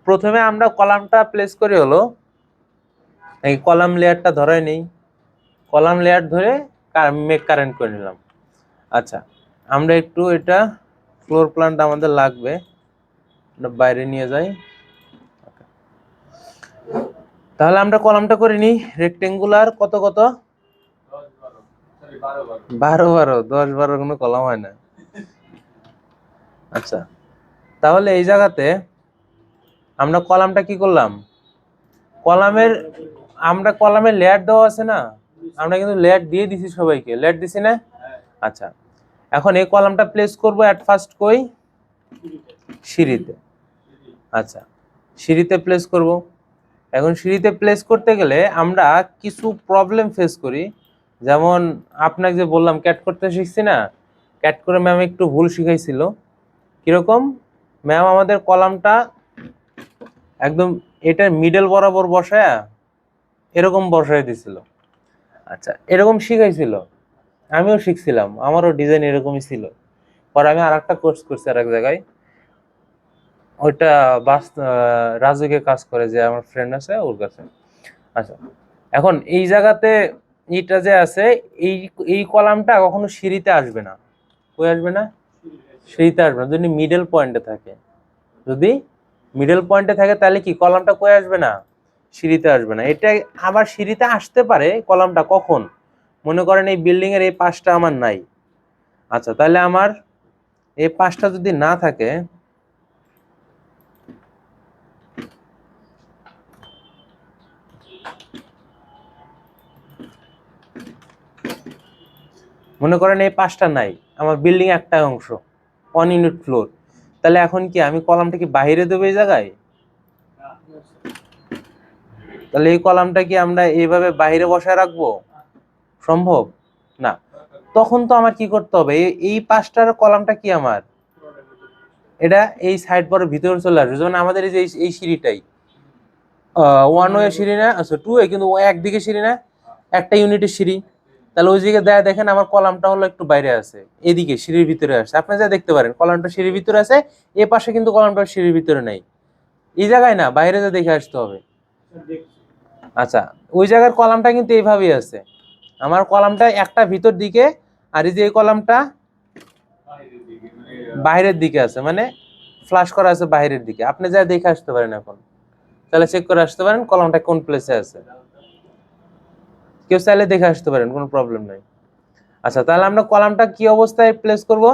প্রথমে আমরা কলামটা প্লেস করি হলো এই কলাম লেয়ারটা ধরে নেই, কলাম লেয়ার ধরে মেক কারেন্ট করে নিলাম। আচ্ছা, আমরা একটু এটা ফ্লোর প্ল্যানটা আমাদের লাগবে, বাইরে নিয়ে যাই। তাহলে আমরা কলামটা করে নিই রেক্টেঙ্গুলার কত কত 12 10 12 কোনো কলাম হয় না। আচ্ছা, তাহলে এই জায়গাতে আমরা কলামটা কি করলাম, আমরা কলামের লেয়ার দেওয়া আছে না, আমরা কিন্তু লেয়ার দিয়ে দিছি, সবাইকে লেয়ার দিছি না। আচ্ছা, এখন এই কলামটা প্লেস করব এট ফার্স্ট কই, সিঁড়িতে। আচ্ছা, সিঁড়িতে প্লেস করব। এখন সিঁড়িতে প্লেস করতে গেলে আমরা কিছু প্রবলেম ফেস করি, যেমন আপনাকে যে বললাম ক্যাট করতে শিখছি না, ক্যাট করে ম্যাম একটু ভুল শিখাইছিল। কিরকম, ম্যাম আমাদের কলামটা একদম এটার মিডল বরাবর বসায় এরকম বসায় দিছিল। আচ্ছা, এরকম শিখাইছিল, আমিও শিখছিলাম, আমারও ডিজাইন এরকমই ছিল। পরে আমি আরেকটা কোর্স করছি আর এক জায়গায়, ওইটা রাজুকে কাজ করে, যে আমার ফ্রেন্ড আছে ওর কাছে। আচ্ছা, এখন এই জায়গাতে এইটা যে আছে, এই এই কলামটা কখনো সিঁড়িতে আসবে না। কই আসবে না, সিঁড়িতে আসবে না। যদি মিডল পয়েন্টে থাকে, যদি মিডল পয়েন্টে থাকে তাহলে কি কলামটা কই আসবে না, সিঁড়িতে আসবে না। এটা আবার সিঁড়িতে আসতে পারে কলামটা কখন, মনে করেন এই বিল্ডিং এর এই পাশটা আমার নাই। আচ্ছা, তাহলে আমার এই পাশটা যদি না থাকে, মনে করেন এই পাশটা নাই, আমার বিল্ডিং একটা অংশ 1 ইউনিট ফ্লোর, তাহলে এখন কি আমি কলামটা কি বাইরে দেবো এই জায়গায়? তাহলে এই কলামটা কি আমরা এইভাবে বাইরে বসায় রাখবো? সম্ভব না। তখন তো আমার কি করতে হবে, এই পাশটার কলামটা কি আমার, এটা এই সাইড পরে ভিতরে চলে আসবে। যেমন আমাদের এই যে এই সিঁড়িটাই 1 ওয়ে সিঁড়ি না, আচ্ছা 2 ওয়ে, কিন্তু একদিকে সিঁড়ি না, একটা ইউনিটের সিঁড়ি। তাহলে ওই দিকে দেখেন আমার কলামটা হলো একটু বাইরে আছে, এদিকে সিঁড়ির ভিতরে আছে। আপনি যা দেখতে পারেন কলামটা সিঁড়ির ভিতরে আছে, এ পাশে কিন্তু কলামটা সিঁড়ির ভিতরে নাই, এই জায়গায় না, বাইরে যা দেখে আসতে হবে। আচ্ছা, ওই জায়গার কলামটা কিন্তু এইভাবেই আছে, আমার কলামটা একটা ভিতর দিকে, আর এই যে এই কলামটা বাইরের দিকে আছে, মানে ফ্লাশ করা আছে বাইরের দিকে। আপনি যা দেখে আসতে পারেন এখন, তাহলে চেক করে আসতে পারেন কলামটা কোন প্লেসে আছে, কেউ চাইলে দেখে আসতে পারেন, কোনো প্রবলেম নাই। আচ্ছা, তাহলে আমরা কলামটা কি অবস্থায় প্লেস করব,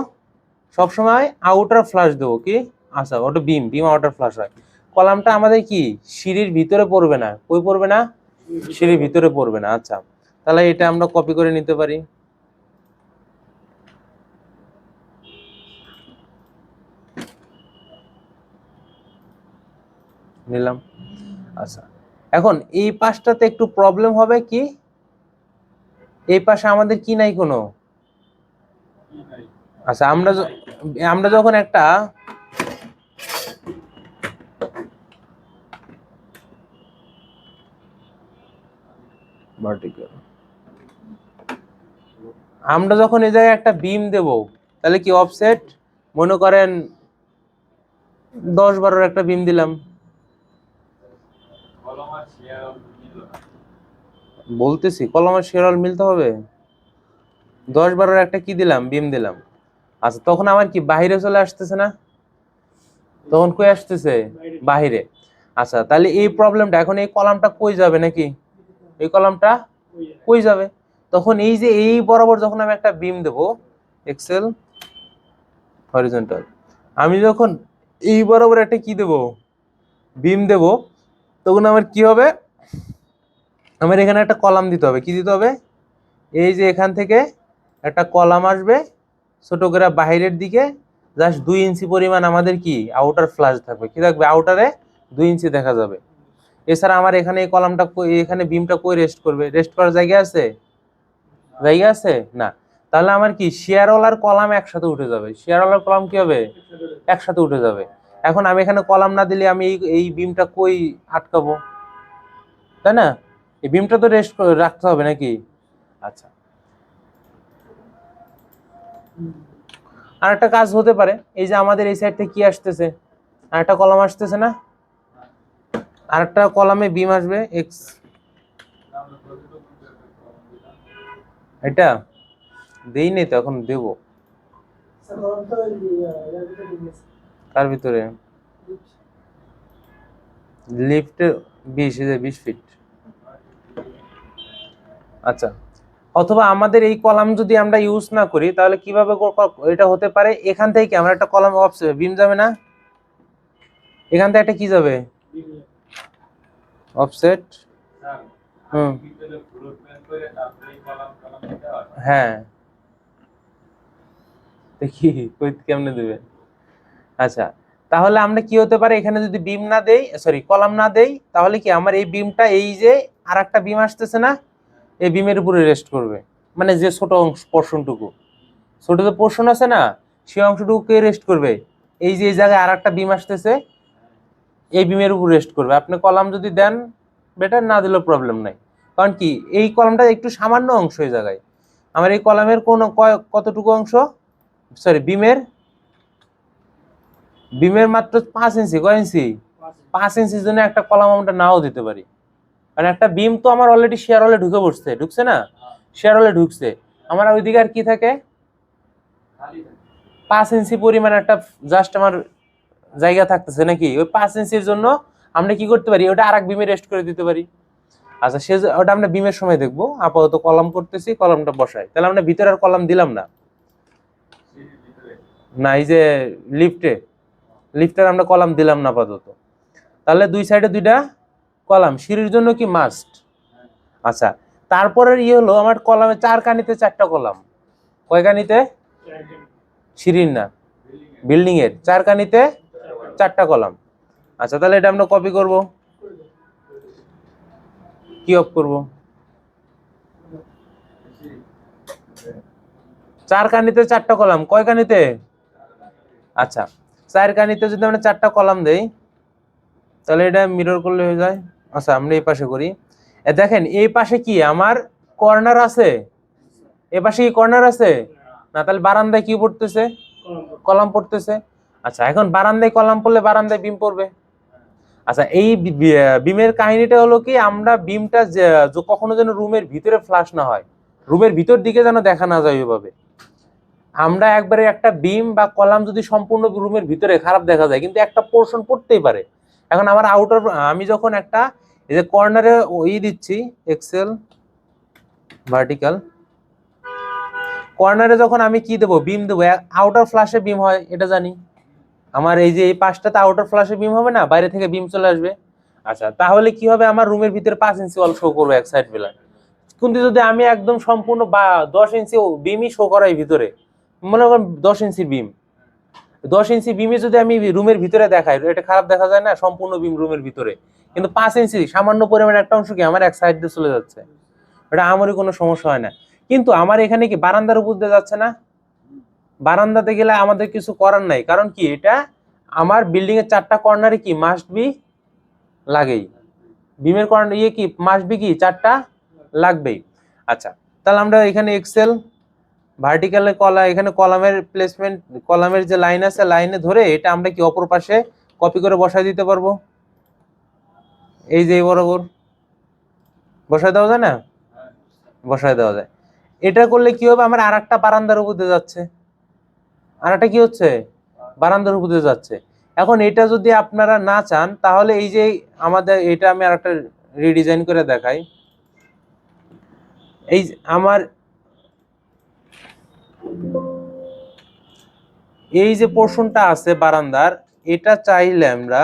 সবসময় আউটার ফ্লাশ দেবো কি, আচ্ছা ওটা বিম আউটার ফ্লাশ হয়। কলামটা আমাদের কি সিঁড়ির ভিতরে পড়বে না, কই পড়বে না, সিঁড়ির ভিতরে পড়বে না। আচ্ছা, তাহলে এটা আমরা কপি করে নিতে পারি, নিলাম। আচ্ছা, এখন এই পাশটাতে একটু প্রবলেম হবে কি, এই পাশে আমাদের কি নাই কোনো। আচ্ছা, আমরা যখন একটা ভার্টিক্যাল, আমরা যখন এই জায়গায় একটা বিম দেব, তাহলে কি অফসেট, মনে করেন 10 12 একটা বিম দিলাম, বলতেছি কলম আর শেয়ার মিলতে হবে, 10 12 একটা কি দিলাম, বিম দিলাম। আচ্ছা, তখন আমার কি বাইরে চলে আসতেছে না, তখন কই আসতেছে, বাইরে। আচ্ছা, তাহলে এই প্রবলেমটা, এখন এই কলামটা কই যাবে নাকি, এই কলামটা কই যাবে, তখন এই যে এই বরাবর যখন আমি একটা বিম দেব, এক্সেল হরিজন্টাল, আমি যখন এই বরাবর একটা কি দেব, বিম দেব, তখন আমার কি হবে, আমার এখানে একটা কলাম দিতে হবে। কি দিতে হবে, এই যে এখান থেকে একটা কলাম আসবে ছোট করে বাইরের দিকে, জাস্ট 2 ইঞ্চি পরিমাণ আমাদের কি আউটার ফ্লাশ থাকবে, কি থাকবে আউটারে 2 ইঞ্চি দেখা যাবে। এছাড়া আমার এখানে এই কলামটা এখানে বিমটা কই রেস্ট করবে, রেস্ট করার জায়গা আছে, জায়গা আছে না। তাহলে আমার কি শেয়ারওয়ালার কলাম একসাথে উঠে যাবে, শেয়ারওয়ালার কলাম কি হবে, একসাথে উঠে যাবে। এখন আমি এখানে কলাম না দিলে আমি এই বিমটা কই আটকাবো, তাই না, এই বিমটা তো রেস্ট রাখতে হবে নাকি। আচ্ছা, আর একটা কাজ হতে পারে, এই যে আমাদের এই সাইড থেকে কি আসতেছে, আর একটা কলাম আসতেছে না, আর একটা কলামে বিম আসবে এক্স, এটা দেই নেই তো, এখন দেবো। তার ভিতরে লিফট 20 ফিট। আচ্ছা, অথবা আমাদের এই কলাম যদি আমরা ইউজ না করি তাহলে কিভাবে এটা হতে পারে, এখান থেকে আমরা একটা কলাম বিম যাবে না, এখান থেকে একটা কি যাবে অফসেট। হুম, হ্যাঁ দেখি কেমনে দেবে। আচ্ছা, তাহলে আমরা কি হতে পারে, এখানে যদি বিম না দেই, সরি কলাম না দেই, তাহলে কি আমার এই বিমটা, এই যে আর একটা বিম আসতেছে না, এই বিমের উপরে রেস্ট করবে। মানে যে ছোট অংশ পোর্শনটুকু, ছোট যে পোর্শন আছে না, সেই অংশটুকুকে রেস্ট করবে। এই যে এই জায়গায় আর একটা বিম আসতেছে, এই বিমের উপর রেস্ট করবে। আপনি কলাম যদি দেন বেটার, না দিলেও প্রবলেম নাই। কারণ কি এই কলামটা একটু সামান্য অংশ, এই জায়গায় আমার এই কলামের কোন কতটুকু অংশ, সরি বিমের বিমের মাত্র 5 ইঞ্চি। কয় ইঞ্চি? 5 ইঞ্চির জন্য একটা কলাম আমরা নাও দিতে পারি। কারণ একটা বিম তো আমার অলরেডি শেয়ার হলে ঢুকে পড়ছে, ঢুকছে না, শেয়ার হলে ঢুকছে। আমার ওইদিকে আর কি থাকে, 5 ইঞ্চি পরিমাণ একটা জাস্ট আমার জায়গা থাকতেছে নাকি, ওই 5 ইঞ্চির জন্য আমরা কি করতে পারি, ওটা আরেক বিমে রেস্ট করে দিতে পারি। আচ্ছা, সে ওটা আমরা বিমের সময় দেখবো, আপাতত কলাম করতেছি, কলামটা বসাই। তাহলে আমরা ভিতরে আর কলাম দিলাম না, না এই যে লিফটের আমরা কলাম দিলাম না আপাতত। তাহলে দুই সাইডে দুইটা কলাম, সিঁড়ির জন্য কি মাস্ট। আচ্ছা, তারপরে হলো আমার কলামে 4 কানিতে 4টা কলাম। কয় কানিতে? সিঁড়ির না, বিল্ডিং এর 4 কানিতে 4টা কলাম। আচ্ছা, তাহলে এটা আমরা কপি করব, কি অফ করব, 4 কানিতে 4টা কলাম। কয় কানিতে? আচ্ছা, 4 কানিতে যদি আমরা 4টা কলাম দেই, তাহলে এটা মিরর করলে হয়ে যায়। আচ্ছা, আমরা এই পাশে করি। দেখেন এই পাশে কি আমার কর্নার আছে, এই পাশে কি কর্নার আছে না, তাহলে বারান্দায় কি পড়তেছে, কলাম পড়তেছে। আচ্ছা, এখন বারান্দায় কলাম পড়লে বারান্দায় বিম পড়বে। আচ্ছা, এই বিমের কাহিনীটা হলো কি, আমরা বিমটা কখনো যেন রুমের ভিতরে ফ্লাশ না হয়, রুমের ভিতর দিকে যেন দেখা না যায় ওইভাবে। আমরা একবারে একটা বিম বা কলাম যদি সম্পূর্ণ রুমের ভিতরে খারাপ দেখা যায়, কিন্তু একটা পোর্শন পড়তেই পারে। এখন আমার আউটার, আমি যখন একটা এই যে কর্নারে ওই দিচ্ছি এক্সেল ভার্টিক্যাল, কর্নারে যখন আমি কি দেবো, বিম দেবো, আউটার ফ্লাশে বিম হয় এটা জানি। আমার এই যে এই পাশটাতে আউটার ফ্লাশে বিম হবে না, বাইরে থেকে বিম চলে আসবে। আচ্ছা, তাহলে কি হবে, আমার রুমের ভিতরে 5 ইঞ্চি ওয়াল শো করবে এক সাইড বেলা। কিন্তু যদি আমি একদম সম্পূর্ণ বা 10 ইঞ্চি বিমই শো করাই ভিতরে, মনে করেন 10 ইঞ্চি বিম, 10 ইঞ্চি বিমে যদি আমি রুমের ভিতরে দেখাই, এটা খারাপ দেখা যায় না, সম্পূর্ণ বিম রুমের ভিতরে। কিন্তু 5 ইঞ্চি সামান্য পরিমাণ একটা অংশ কি আমার এক সাইড দিয়ে চলে যাচ্ছে, এটা আমারই কোনো সমস্যা হয় না। কিন্তু আমার এখানে কি বারান্দার উপর দিয়ে যাচ্ছে না, বারান্দাতে গেলে আমাদের কিছু করার নাই। কারণ কি এটা আমার বিল্ডিং এর 4টা কর্নারে কি মাস্ট বি লাগেই, বিমের কর্নার কি মাস্ট বি কি 4টা লাগবেই। আচ্ছা, তাহলে আমরা এখানে এক্সেল ভার্টিক্যালে এখানে কলামের প্লেসমেন্ট, কলামের যে লাইন আছে লাইনে ধরে এটা আমরা কি অপর পাশে কপি করে বসায় দিতে পারবো। এই যে বরাবর বসায় দেওয়া যায় না, বসায় দেওয়া যায়। এটা করলে কি হবে, আমার আর একটা বারান্দার উপর দিয়ে যাচ্ছে, আর একটা কি হচ্ছে, বারান্দার উপর দিয়ে যাচ্ছে। এখন এটা যদি আপনারা না চান, তাহলে এই যে আমাদের এটা আমি আর একটা রিডিজাইন করে দেখাই। এই আমার এই যে পোর্শনটা আছে বারান্দার, এটা চাইলে আমরা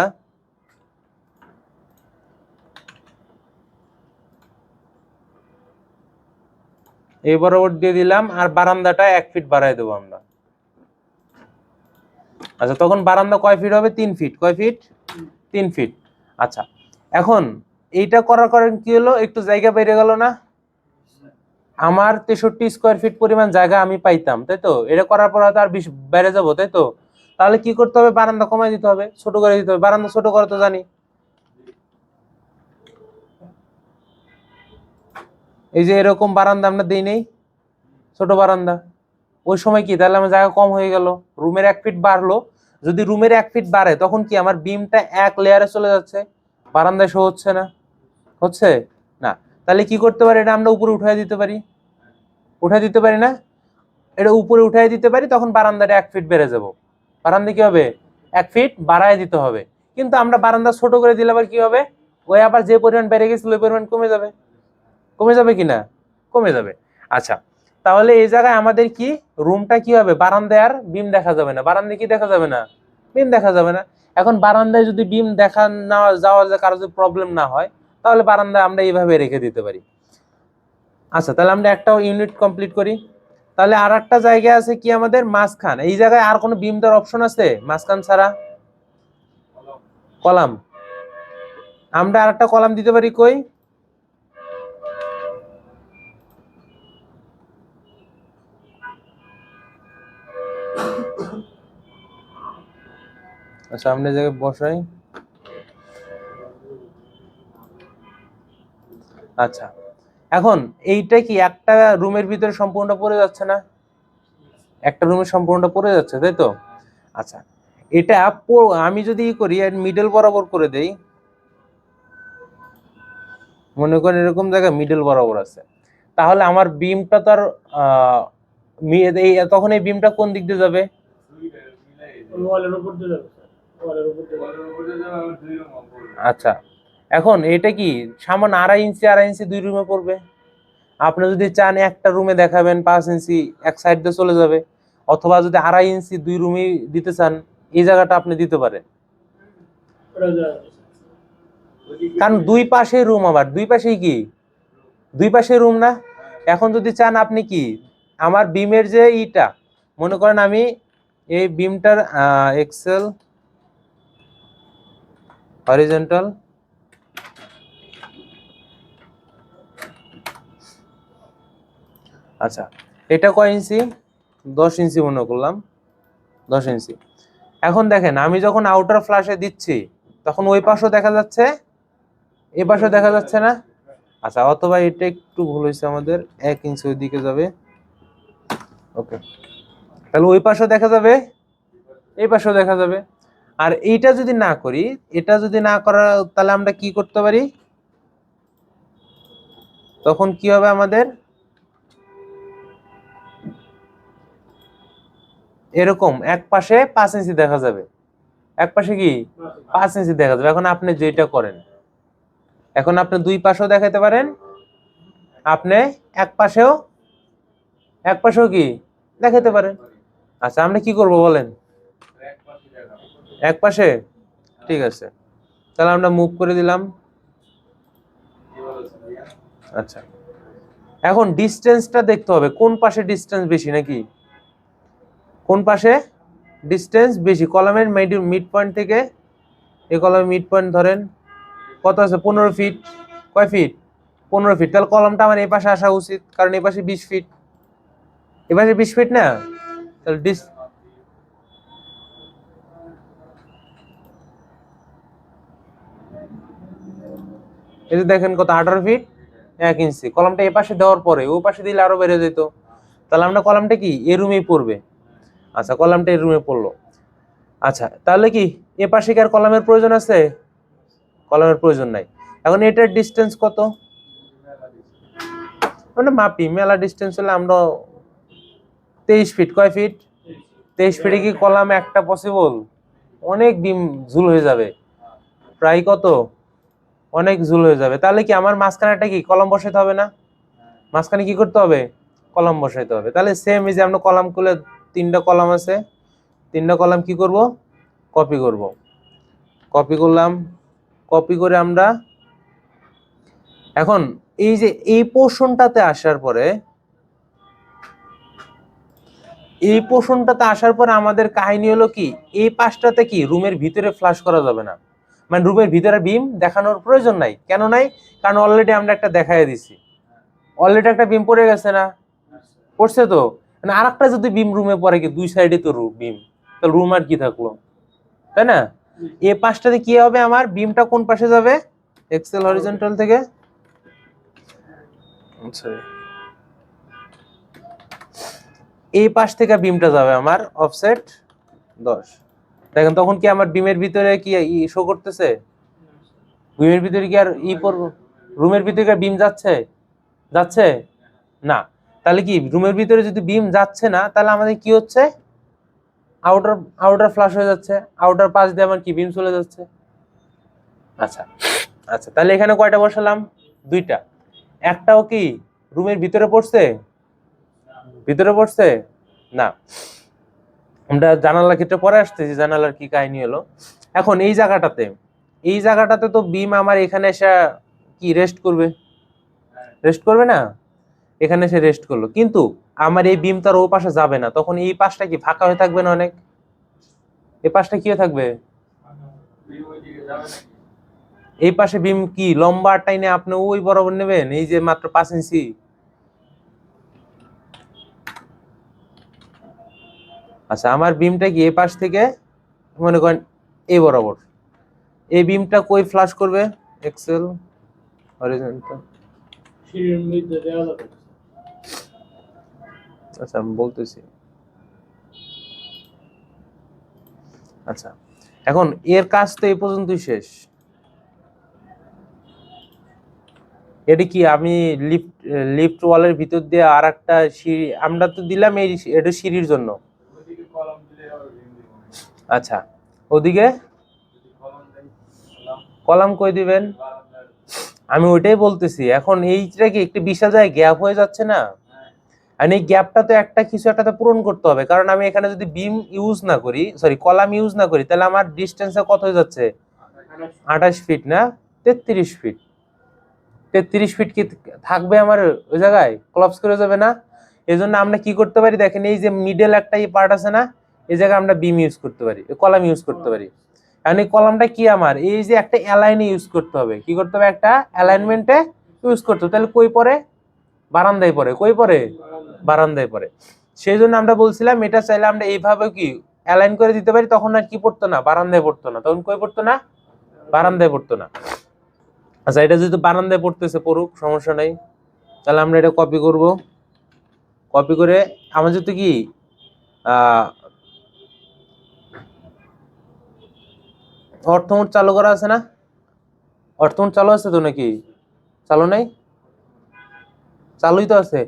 এই বরাবর দিয়ে দিলাম, আর বারান্দাটা 1 ফিট বাড়াই দেবো আমরা। আচ্ছা, তখন বারান্দা কয় ফিট হবে, 3 ফিট। কয় ফিট? 3 ফিট। আচ্ছা, এখন এইটা করার কারণ কি হলো, একটু জায়গা বেড়ে গেল না, আমার 63 স্কোয়ার ফিট পরিমাণ জায়গা আমি পাইতাম, তাই তো? এটা করার পর হয়তো আর 20 বেড়ে যাবো, তাই তো? তাহলে কি করতে হবে, বারান্দা কমাই দিতে হবে, ছোট করে দিতে হবে। বারান্দা ছোট করে তো জানি, এই যে এরকম বারান্দা আমরা দিই নেই, ছোট বারান্দা। ওই সময় কি তাহলে আমার জায়গা কম হয়ে গেল, রুমের 1 ফিট বাড়লো। যদি রুমের 1 ফিট বাড়ে তখন কি আমার বিমটা এক লেয়ারে চলে যাচ্ছে, বারান্দায় শো হচ্ছে না, হচ্ছে না। তাহলে কি করতে পারি, এটা আমরা উপরে উঠাই দিতে পারি, উঠাই দিতে পারি না, এটা উপরে উঠাই দিতে পারি, তখন বারান্দাটা 1 ফিট বেড়ে যাব। বারান্দা কি হবে, 1 ফিট বাড়ায় দিতে হবে। কিন্তু আমরা বারান্দা ছোট করে দিলে আবার কি হবে, ওই আবার যে পরিমাণ বেড়ে গেছিল ওই পরিমাণ কমে যাবে, কমে যাবে কিনা, কমে যাবে। আচ্ছা, তাহলে এই জায়গায় আমাদের কি রুমটা কি হবে, বারান্দায় আর বিম দেখা যাবে না, বারান্দায় কি দেখা যাবে না, বিম দেখা যাবে না। এখন বারান্দায় যদি বিম দেখা না যাওয়া কারো যদি প্রবলেম না হয়, তাহলে বারান্দায় আমরা এইভাবে রেখে দিতে পারি। আচ্ছা, তাহলে আমরা একটা ইউনিট কমপ্লিট করি। তাহলে আর একটা জায়গা আছে কি আমাদের মাঝখান, এই জায়গায় আর কোনো বিম দেওয়ার অপশন আছে মাঝখান ছাড়া, কলাম। আমরা আর একটা কলাম দিতে পারি কই, সামনে জায়গায় বসাই। আচ্ছা, এখন এইটা কি একটা রুমের ভিতরে সম্পূর্ণ পড়ে যাচ্ছে না, একটা রুমের সম্পূর্ণ পড়ে যাচ্ছে, তাই তো? আচ্ছা, এটা আমি যদি করি এর মিডল বরাবর করে দেই, মনে করেন এরকম জায়গা মিডল বরাবর আছে, তাহলে আমার বিমটা তো আর তখন এই বিমটা কোন দিক দিয়ে যাবে, আচ্ছা, এখন এটা কি সামান্য 2.5 ইঞ্চি 2 রুমে পড়বে। আপনি যদি চান একটা রুমে দেখাবেন 5 ইঞ্চি এক সাইড দিয়ে চলে যাবে, অথবা যদি 2.5 ইঞ্চি 2 রুমে দিতে চান এই জায়গাটা আপনি দিতে পারেন, কারণ দুই পাশে রুম, আবার দুই পাশেই কি, দুই পাশে রুম না। এখন যদি চান আপনি কি আমার বিমের যে ইটা, মনে করেন আমি এই বিমটার এক্সেল হরিজন্টাল, আচ্ছা এটা কয় ইঞ্চি, 10 ইঞ্চি মনে করলাম, 10 ইঞ্চি। এখন দেখেন আমি যখন আউটার ফ্ল্যাশে দিচ্ছি তখন ওই পাশও দেখা যাচ্ছে, এই পাশও দেখা যাচ্ছে না। আচ্ছা, অথবা এটা একটু ভুল হয়েছে আমাদের, 1 ইঞ্চি ওই দিকে যাবে, ওকে। তাহলে ওই পাশও দেখা যাবে, এই পাশেও দেখা যাবে। আর এইটা যদি না করি, এটা যদি না করা, তাহলে আমরা কি করতে পারি, তখন কি হবে আমাদের এরকম এক পাশে 5 ইঞ্চি দেখা যাবে, এক পাশে কি 5 ইঞ্চি দেখা যাবে। এখন আপনি যেটা করেন, এখন আপনি দুই পাশেও দেখাতে পারেন, আপনি এক পাশেও, এক পাশেও কি দেখাতে পারেন। আচ্ছা, আমরা কি করব বলেন, এক পাশে, ঠিক আছে, তাহলে আমরা মুভ করে দিলাম। আচ্ছা, এখন ডিসটেন্সটা দেখতে হবে, কোন পাশে ডিসটেন্স বেশি নাকি, কোন পাশে ডিসটেন্স বেশি। কলামের মিড পয়েন্ট থেকে এই কলামের মিড পয়েন্ট ধরেন কত আছে, 15 ফিট, কয় ফিট, 15 ফিট। তাহলে কলমটা আমার এই পাশে আসা উচিত, কারণ এই পাশে 20 ফিট, এই পাশে 20 ফিট না, তাহলে এই যে দেখেন কত, 18 ফিট 1 ইঞ্চি। কলমটা এই পাশে দেওয়ার পরে ওই পাশে দিলে আরো বেড়ে যেত, তাহলে আমরা কলমটা কি এই রুমেই পড়বে। আচ্ছা, কলমটা এই রুমে পড়লো। আচ্ছা, তাহলে কি এ পাশে কি আর কলমের প্রয়োজন আছে, কলমের প্রয়োজন নাই। এখন এটার ডিসটেন্স কত, মানে মাপি, মেলা ডিসটেন্স হলে আমরা 23 ফিট, কয় ফিট, 23 ফিটে কি কলাম একটা পসিবল, অনেক বিম ঝুল হয়ে যাবে, প্রায় কত, অনেক ঝুল হয়ে যাবে। তাহলে কি আমার মাঝখানেটা কি কলম বসাইতে হবে না, মাঝখানে কি করতে হবে, কলম বসাইতে হবে। তাহলে সেম এই যে আমরা কলাম খুলে 3টা কলাম আছে, 3টা কলাম কি করব, কপি করব, কপি করলাম, কপি করে আমরা এখন এই যে এই পোর্শনটাতে আসার পরে, এই পোর্শনটাতে আসার পরে আমাদের কাহিনী হলো কি, এই পাশটাতে কি রুমের ভিতরে ফ্লাশ করা যাবে না, মানে রুমের ভিতরে বিম দেখানোর প্রয়োজন নাই। কেন নাই, কারণ অলরেডি আমরা একটা দেখাই দিছি, অলরেডি একটা বিম পড়ে গেছে না, পড়ছে তো, মানে আরেকটা যদি বিম রুমে পড়ে, কি দুই সাইডে তো বিম, তাহলে রুম আর কি থাকলো, তাই না? এই পাশটাতে কি হবে, আমার বিমটা কোন পাশে যাবে, এক্সেল হরিজন্টাল থেকে, আচ্ছা এই পাশ থেকে বিমটা যাবে আমার অফসেট 10। দেখেন তখন কি আমার বিমের ভিতরে কি শো করতেছে, বিমের ভিতরে কি আর রুমের ভিতরে কি বিম যাচ্ছে? যাচ্ছে না। তাহলে কি রুমের ভিতরে যদি বিম যাচ্ছে না, তাহলে আমাদের কি হচ্ছে? আউটার আউটার ফ্লাশ হয়ে যাচ্ছে, আউটার পাশ দিয়ে আমার কি বিম চলে যাচ্ছে। আচ্ছা আচ্ছা, তাহলে এখানে কয়টা বসালাম? দুইটা। একটাও কি রুমের ভিতরে পড়ছে? ভিতরে পড়ছে না। আমরা জানালার ক্ষেত্রে পরে আসতেছি, জানালার কি কাহিনী হলো। এখন এই জায়গাটাতে তো বিম আমার এখানে এসে কি রেস্ট করবে? রেস্ট করবে না? এখানে এসে রেস্ট করলো, কিন্তু আমার এই বিম তার ও পাশে যাবে না, তখন এই পাশটা কি ফাঁকা হয়ে থাকবে না অনেক? এই পাশটা কি হয়ে থাকবে? এই পাশে বিম কি লম্বা টাইনে আপনি ওই বরাবর নেবেন, এই যে মাত্র 5 ইঞ্চি? আচ্ছা, আমার বিমটা কি এই পাশ থেকে মনে করেন এই বরাবর, এই বিমটা কই ফ্লাশ করবে? Axle horizontal. আচ্ছা আমি বলতেছি। আচ্ছা, এখন এর কাজ তো এই পর্যন্তই শেষ। এটা কি আমি লিফট লিফট ওয়ালের ভিতর দিয়ে আর একটা সিঁড়ি আমরা তো দিলাম, এই এটা সিঁড়ির জন্য। আচ্ছা, ওদিকে কলাম কই দিবেন? আমি ওইটাই বলতেছি, এখন এইটা কি একটু বিশাল জায়গায় গ্যাপ হয়ে যাচ্ছে না? আর এই গ্যাপটা তো একটা কিছু একটা তো পূরণ করতে হবে, কারণ আমি এখানে যদি বিম ইউজ না করি, সরি কলাম ইউজ না করি, তাহলে আমার ডিস্টেন্সে কত হয়ে যাচ্ছে? 28 ফিট না 33 ফিট। 33 ফিট কি থাকবে আমার ওই জায়গায়? ক্লপস করে যাবে না? এই জন্য আমরা কি করতে পারি দেখেন, এই যে মিডল একটা এই পার্ট আছে না, এই জায়গায় আমরা বিম ইউজ করতে পারি, কলাম ইউজ করতে পারি। কারণ এই কলামটা কি আমার এই যে একটা অ্যালাইনে ইউজ করতে হবে, কি করতে হবে? একটা অ্যালাইনমেন্টে ইউজ করতে হবে। তাহলে কই পড়ে? বারান্দায় পড়ে। কই পড়ে? বারান্দায় পড়ে। সেই জন্য আমরা বলছিলাম এটা চাইলে আমরা এইভাবে কি অ্যালাইন করে দিতে পারি, তখন আর কি পড়তো না? বারান্দায় পড়তো না। তখন কই পড়তো না? বারান্দায় পড়তো না। আচ্ছা, এটা যেহেতু বারান্দায় পড়তেছে, পড়ুক, সমস্যা নাই। তাহলে আমরা এটা কপি করব। কপি করে আমাদের তো কি অর্থমোড চালু করা আছে না? অর্থমোড চালু আছে তো নাকি? চালু নাই? চালুই তো আছে।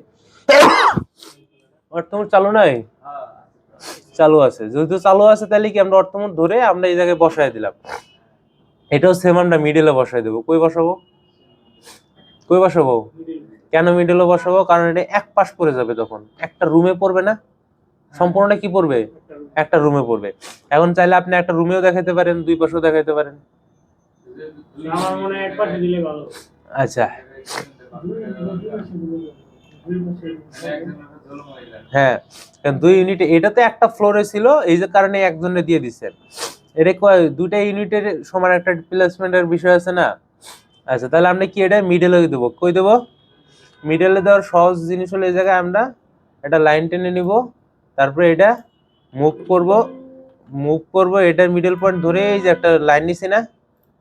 অর্থমোড চালু নাই? চালু আছে। যেহেতু চালু আছে, তাহলে কি আমরা অর্থমোড ধরে আমরা এই জায়গায় বসায় দিলাম। এটাও সেম আমরা মিডলে বসায় দেবো। কই বসাবো? কই বসাবো? কেন মিডলে বসাবো? কারণ এটা এক পাশ পড়ে যাবে, তখন একটা রুমে পড়বে না, সম্পূর্ণটা কি পড়বে? একটা রুমে পড়বে। এখন চাইলে আপনি একটা রুমেও দেখাতে পারেন, দুই পাশেও দেখাতে পারেন। আমার মনে হয় এক পাশে দিলে ভালো। আচ্ছা, হ্যাঁ, দুই ইউনিট, এটা তো একটা ফ্লোরে ছিল, এই যে কারণে একজনে দিয়ে দিচ্ছেন। এটা দুইটা ইউনিটের সমান একটা প্লেসমেন্টের বিষয় আছে না? আচ্ছা, তাহলে আমরা কি এটা মিডলে দেবো? কই দেবো? মিডলে দেওয়ার সহজ জিনিস হলো এই জায়গায় আমরা একটা লাইন টেনে নিব, তারপরে এটা মুভ করব, এটার মিডল পয়েন্ট ধরে এই যে একটা লাইন নিছি না,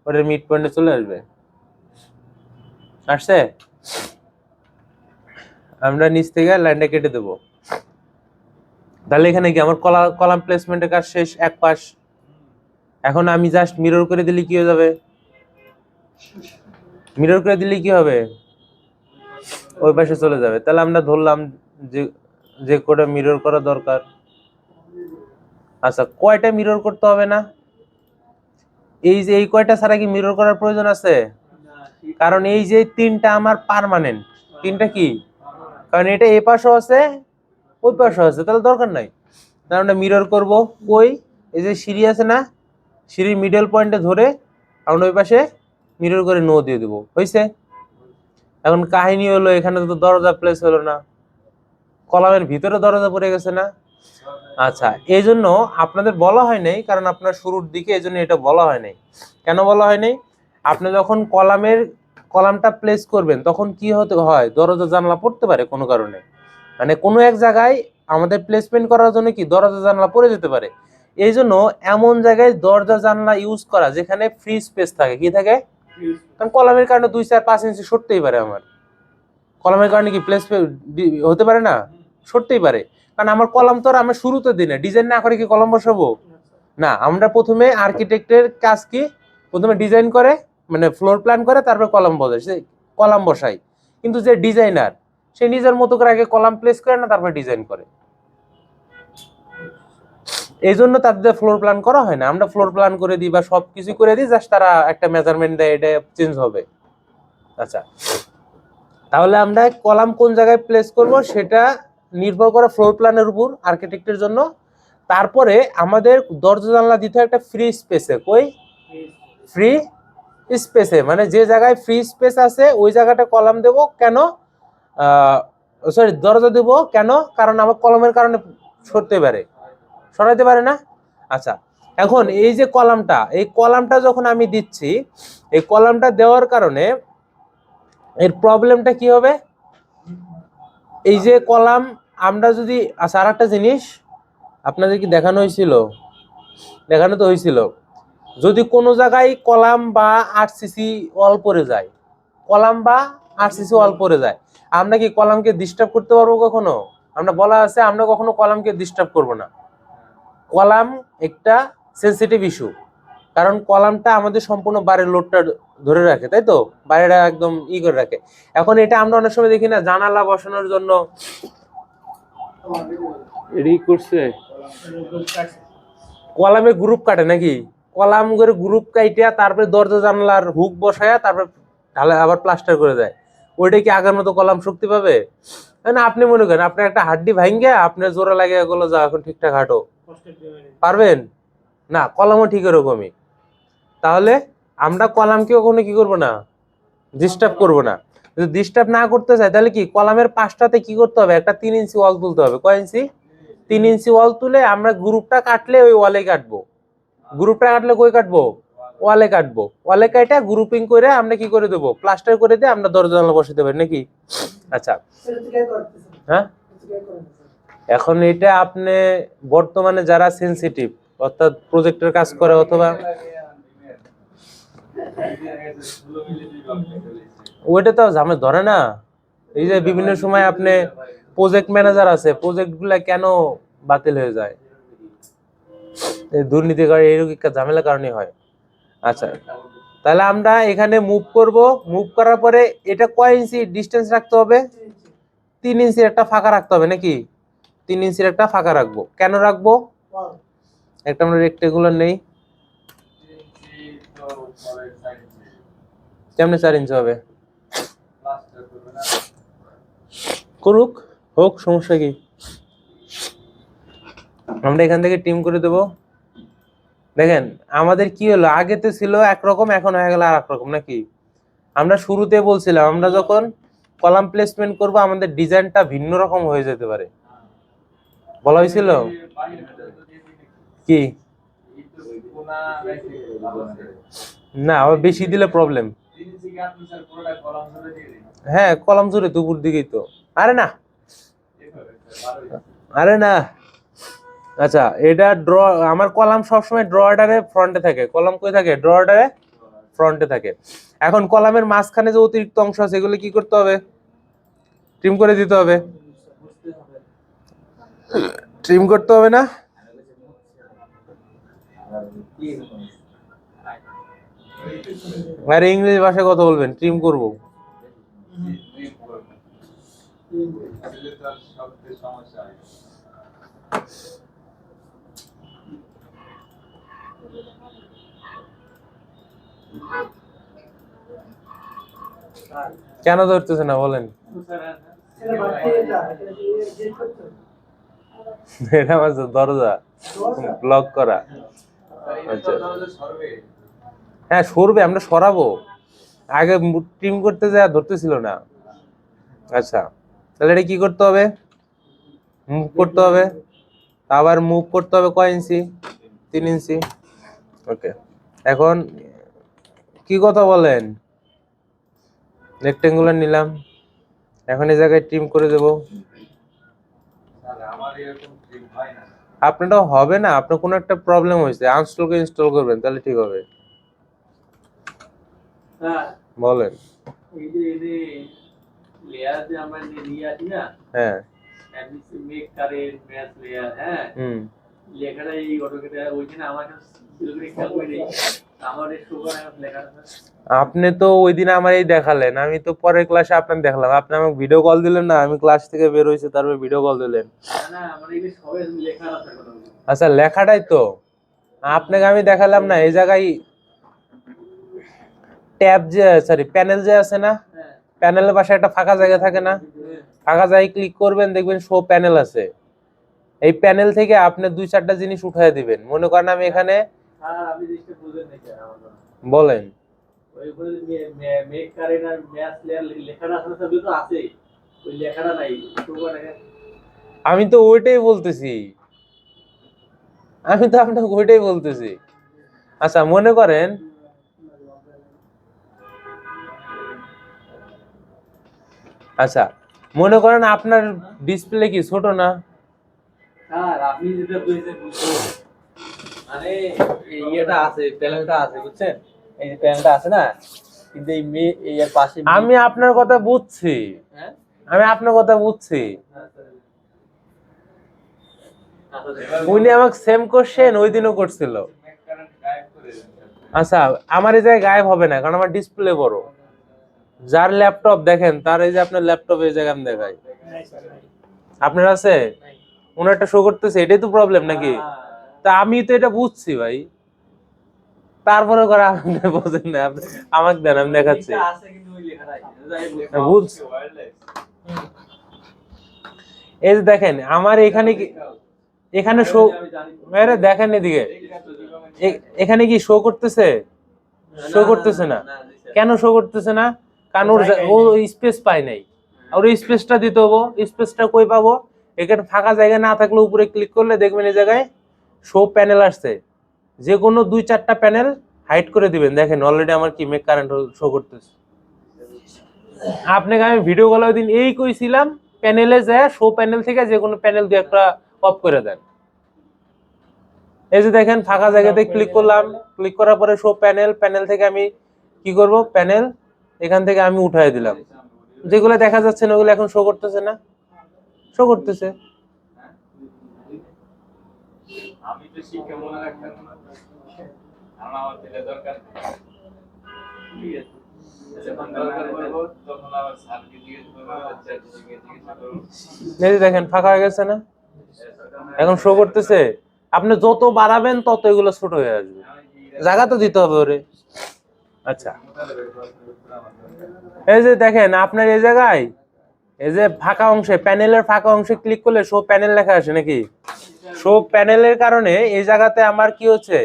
ওটার মিড পয়েন্টে চলে আসবে। আসছে? আমরা নিচ থেকে লাইনটা কেটে দেবো। তাহলে এখানে কি আমার কলাম প্লেসমেন্টের কাজ শেষ, এক পাশ। এখন আমি জাস্ট মিরর করে দিলে কি হয়ে যাবে? মিরর করে দিলে কি হবে? ওই পাশে চলে যাবে। তাহলে আমরা ধরলাম যে যে কোটা মিরর করা দরকার। আচ্ছা, কয়টা মিরর করতে হবে না? এই যে এই কয়টা ছাড়া কি মিরর করার প্রয়োজন আছে? কারণ এই যে তিনটা আমার পার্মানেন্ট। তিনটা কি? কারণ এটা এই পাশেও আছে, ওই পাশেও আছে, তাহলে দরকার নাই। তাহলে আমরা মিরর করব। কই? এই যে সিঁড়ি আছে না, সিঁড়ির মিডল পয়েন্টে ধরে আমরা ওই পাশে মিরর করে নো দিয়ে দেবো। হয়েছে? এখন কাহিনী হলো এখানে তো দরজা প্লেস হলো না, কলামের ভিতরে দরজা পড়ে গেছে না? আচ্ছা, এই জন্য আপনাদের বলা হয় নাই, কারণ আপনার শুরুর দিকে এই জন্য এটা বলা হয় নাই। কেন বলা হয় নাই? আপনি যখন কলামটা প্লেস করবেন, তখন কি হতে হয়? দরজা জানলা পড়তে পারে কোনো কারণে, মানে কোনো এক জায়গায় আমাদের প্লেসমেন্ট করার জন্য কি দরজা জানলা পড়ে যেতে পারে। এই জন্য এমন জায়গায় দরজা জানলা ইউজ করা যেখানে ফ্রি স্পেস থাকে। কি থাকে? কারণ কলামের কারণে 2, 4, 5 ইঞ্চি সরতেই পারে আমার। কলামের কারণে কি প্লেস হতে পারে না? সরতেই পারে। কারণ আমার কলাম তো আর আমরা শুরুতে দিই না, ডিজাইন না করে কি কলাম বসাবো? না, আমরা প্রথমে আর্কিটেক্টের কাজ কি, প্রথমে ডিজাইন করে মানে ফ্লোর প্ল্যান করে তারপর কলাম বসায়, সে কলাম বসায়। কিন্তু যে ডিজাইনার সে নিজের মতো করে আগে কলাম প্লেস করে না তারপর ডিজাইন করে। এই জন্য তাদের ফ্লোর প্ল্যান করা হয় না, আমরা ফ্লোর প্ল্যান করে দিই বা সবকিছু করে দিই, জাস্ট তারা একটা মেজারমেন্ট দেয়, এটা চেঞ্জ হবে। আচ্ছা, তাহলে আমরা কলাম কোন জায়গায় প্লেস করব সেটা নির্ভর করে ফ্লোর প্ল্যানের উপর আর্কিটেক্টের জন্য। তারপরে আমাদের দরজা জানলা দিতে হয় একটা ফ্রি স্পেসে। কই? ফ্রি স্পেসে, মানে যে জায়গায় ফ্রি স্পেস আছে ওই জায়গাটা কলাম দেব। কেন? সরি, দরজা দেব কেন? কারণ আমার কলমের কারণে সরাইতে পারে না। আচ্ছা, এখন এই যে কলামটা, এই কলামটা যখন আমি দিচ্ছি, এই কলামটা দেওয়ার কারণে এর প্রবলেমটা কি হবে? এই যে কলাম আমরা যদি, আচ্ছা আর একটা জিনিস আপনাদের কি দেখানো হয়েছিল? দেখানো তো হয়েছিল, যদি কোনো জায়গায় কলাম বা আরসিসি ওয়াল পড়ে যায়, কলাম বা আরসিসি ওয়াল পড়ে যায়, আমরা কি কলামকে ডিস্টার্ব করতে পারবো কখনো? আমরা বলা আছে আমরা কখনো কলামকে ডিস্টার্ব করব না। কলাম একটা সেন্সিটিভ ইস্যু, কারণ কলামটা আমাদের সম্পূর্ণ বাড়ির লোডটা ধরে রাখে, তাই তো? বাড়িটা একদম করে রাখে। এখন এটা আমরা অনেক সময় দেখি না, জানালা বসানোর জন্য করছে কলামে গ্রুপ কাটে নাকি, কলাম করে গ্রুপ কাইটিয়া তারপরে দরজা জানলার হুক বসায়া তারপর ঢালে আবার প্লাস্টার করে দেয়। ওইটা কি আগের মতো কলাম শক্তি পাবে? না, আপনি মনে করেন আপনার একটা হাড্ডি ভাঙ্গে আপনার জোড়া লাগে এগুলো, যা এখন ঠিকঠাক হাঁটো, পারবেন না? কলামও ঠিক এরকমই। তাহলে আমরা কলামকে কখনো কি করব না, ডিস্টার্ব করব না। যদি ডিস্টার্ব না করতে চাই তাহলে কি কলামের পাশটাতে কি করতে হবে, একটা 3 ইঞ্চি ওয়াল তুলতে হবে। কয় ইঞ্চি? 3 ইঞ্চি ওয়াল তুলে আমরা গ্রুপটা কাটলে ওই ওয়ালে কাটবো। গ্রুপটা কাটলে কই কাটবো? ওয়ালে কাটবো। ওয়ালে কাটা গ্রুপিং করে আমরা কি করে দেবো, প্লাস্টার করে দিয়ে আমরা দরজা জানলা বসাতে পারি নাকি? আচ্ছা, হ্যাঁ, এখন এটা আপনি বর্তমানে যারা সেনসিটিভ, অর্থাৎ প্রজেক্টের কাজ করে অথবা ওইটা তো ঝামেলা ধরে না। এই যে বিভিন্ন সময় আপনি প্রজেক্ট ম্যানেজার আছে, প্রজেক্ট গুলা কেন বাতিল হয়ে যায়? দুর্নীতি করে, এইরকম ঝামেলার কারণে হয়। আচ্ছা, তাহলে আমরা এখানে মুভ করব। মুভ করার পরে এটা কয় ইঞ্চি ডিস্টেন্স রাখতে হবে? 3 ইঞ্চির একটা ফাঁকা রাখতে হবে নাকি? 3 ইঞ্চির একটা ফাঁকা রাখবো। কেন রাখবো? একটা আমরা রেক্টেঙ্গুলার নেই, কেমনে 4 ইঞ্চি হবে? করুক, হোক, সমস্যা কি? আমরা এখান থেকে টিম করে দেব। দেখেন আমাদের কি হলো, আগে তো ছিল একরকম, এখন হয়ে গেল আর এক রকম নাকি? আমরা শুরুতে বলছিলাম আমরা যখন কলাম প্লেসমেন্ট করব আমাদের ডিজাইনটা ভিন্ন রকম হয়ে যেতে পারে, বলা হয়েছিল কি? না, আবার বেশি দিলে প্রবলেম। হ্যাঁ, কলাম জুড়ে তো উপর দিকেই তো। আরে না, আরে না। আচ্ছা, এটা ড্র, আমার কলাম সবসময় ড্রয়ারে ফ্রন্টে থাকে। কলাম কই থাকে? ড্রয়ারে ফ্রন্টে থাকে। এখন কলামের মাঝখানে যে অতিরিক্ত অংশ আছে এগুলো কি করতে হবে? ট্রিম করে দিতে হবে। ট্রিম করতে হবে না? আরে ইংরেজি ভাষায় কথা বলবেন, ট্রিম করব। কেন ধরতেছে না বলেন? এটা আমার দরজা ব্লক করা। আচ্ছা, হ্যাঁ সরবে, আমরা সরাবো। আগে ট্রিম করতে যায় ধরতেছিল না। আচ্ছা, তাহলে এটা কি করতে হবে? মুভ করতে হবে। আবার মুভ করতে হবে কয় ইঞ্চি? 3 ইঞ্চি। ওকে, এখন কি কথা বলেন? রেক্টেঙ্গুলার নিলাম, এখন এই জায়গায় ট্রিম করে দেব। আপনারটাও হবে না, আপনার কোনো একটা প্রবলেম হয়েছে, আনস্টলকে ইনস্টল করবেন তাহলে ঠিক হবে। বলেন। এই যে লেয়ার যে আমরা নিয়ে আসি না, হ্যাঁ, মেক কারেন্ট ম্যাচ লেয়ার, হ্যাঁ, লেখাটা এই অটোকেটে ওইখানে আমার কাছে খেয়াল করে নেই। আপনি তো ওই দিন আমার এই দেখালেন, আমি তো পরের ক্লাসে আপনার দেখলাম, আপনি আমাকে ভিডিও কল দিলেন না, আমি ক্লাস থেকে বের হয়েছে তারপর ভিডিও কল দিলেন। আচ্ছা লেখাটাই তো আপনাকে আমি দেখালাম না, এই জায়গায় ট্যাব যে সরি প্যানেল যে আছে না, প্যানেলের পাশে একটা ফাঁকা জায়গা থাকে না, ফাঁকা জায়গায় ক্লিক করবেন, দেখবেন শো প্যানেল আছে। এই প্যানেল থেকে আপনি 2-4টা জিনিস উঠায় দিবেন। মনে করেন আমি এখানে বলেন আমি তো ওইটাই বলতেছি, আমি তো আপনাকে ওইটাই বলতেছি। আচ্ছা মনে করেন আচ্ছা মনে করেন আপনার ডিসপ্লে কি ছোট না? স্যার আপনি যেটা বলেছেন মানে এইটা আছে, প্যানেলটা আছে বুঝছেন, এই যে প্যানেলটা আছে না, কিন্তু এই এর পাশে আমি আপনার কথা বুঝছি, হ্যাঁ আমি আপনার কথা বুঝছি। উনি আমাকে সেম কোশ্চেন ওই দিনও করছিল। আচ্ছা আমার এই জায়গায় গায়েব হবে না, কারণ আমার ডিসপ্লে বড়। যার ল্যাপটপ দেখেন তার এই যে আপনার ল্যাপটপ এই জায়গায় আমি দেখাই, আপনার আছে ওনারটা শো করতেছে, এটাই তো প্রবলেম নাকি? তা আমি তো এটা বুঝছি ভাই, তারপরে করে আপনি বোঝেন না, আমাকে দেন আমি দেখাচ্ছি। বুঝছি, এই যে দেখেন আমার এখানে কি, এখানে শো, আরে দেখেন এদিকে, এখানে কি শো করতেছে? শো করতেছে না। কেন শো করতেছে না? কারণ ও স্পেস পায় নাই, আর ওই স্পেসটা দিতে হবো। স্পেসটা কই পাবো? এখানে ফাঁকা জায়গা না থাকলে উপরে ক্লিক করলে দেখবেন এই জায়গায় শো প্যানেল আসছে, যে কোনো 2-4টা প্যানেল হাইড করে দিবেন। দেখেন অলরেডি আমার কি মেক কারেন্ট শো করতেছে। আপনাকে আমি ভিডিও কল ওই দিন এই কইছিলাম, প্যানেলে যায় শো প্যানেল থেকে যে কোনো প্যানেল 2-1টা অফ করে দেন। এই যে দেখেন ফাঁকা জায়গাতে ক্লিক করলাম, ক্লিক করার পরে শো প্যানেল, প্যানেল থেকে আমি কি করব, প্যানেল এখান থেকে আমি উঠাই দিলাম। যেগুলো দেখা যাচ্ছে না ওগুলো এখন শো করতেছে না, শো করতেছে। আমি তো শিক্ষা মনে রাখতাম না, আমার দিলে দরকার ঠিক আছে, যখন দরকার পড়ব তখন আবার স্যারকে জিজ্ঞেস করব, চ্যাটজিপিটিকে জিজ্ঞেস করব। এই দেখেন ফাঁকা হয়ে গেছে না, এখন শো করতেছে। আপনি যত বাড়াবেন তত এগুলো ছোট হয়ে আসবে, জায়গা তো দিতে হবে ওরে। আচ্ছা এই যে দেখেন আপনার এই জায়গায় এই যে ফাঁকা অংশে, প্যানেলের ফাঁকা অংশে ক্লিক করলে শো প্যানেল লেখা আসে নাকি? শো প্যানেলের কারণে এই জায়গাতে আমার কি হচ্ছে,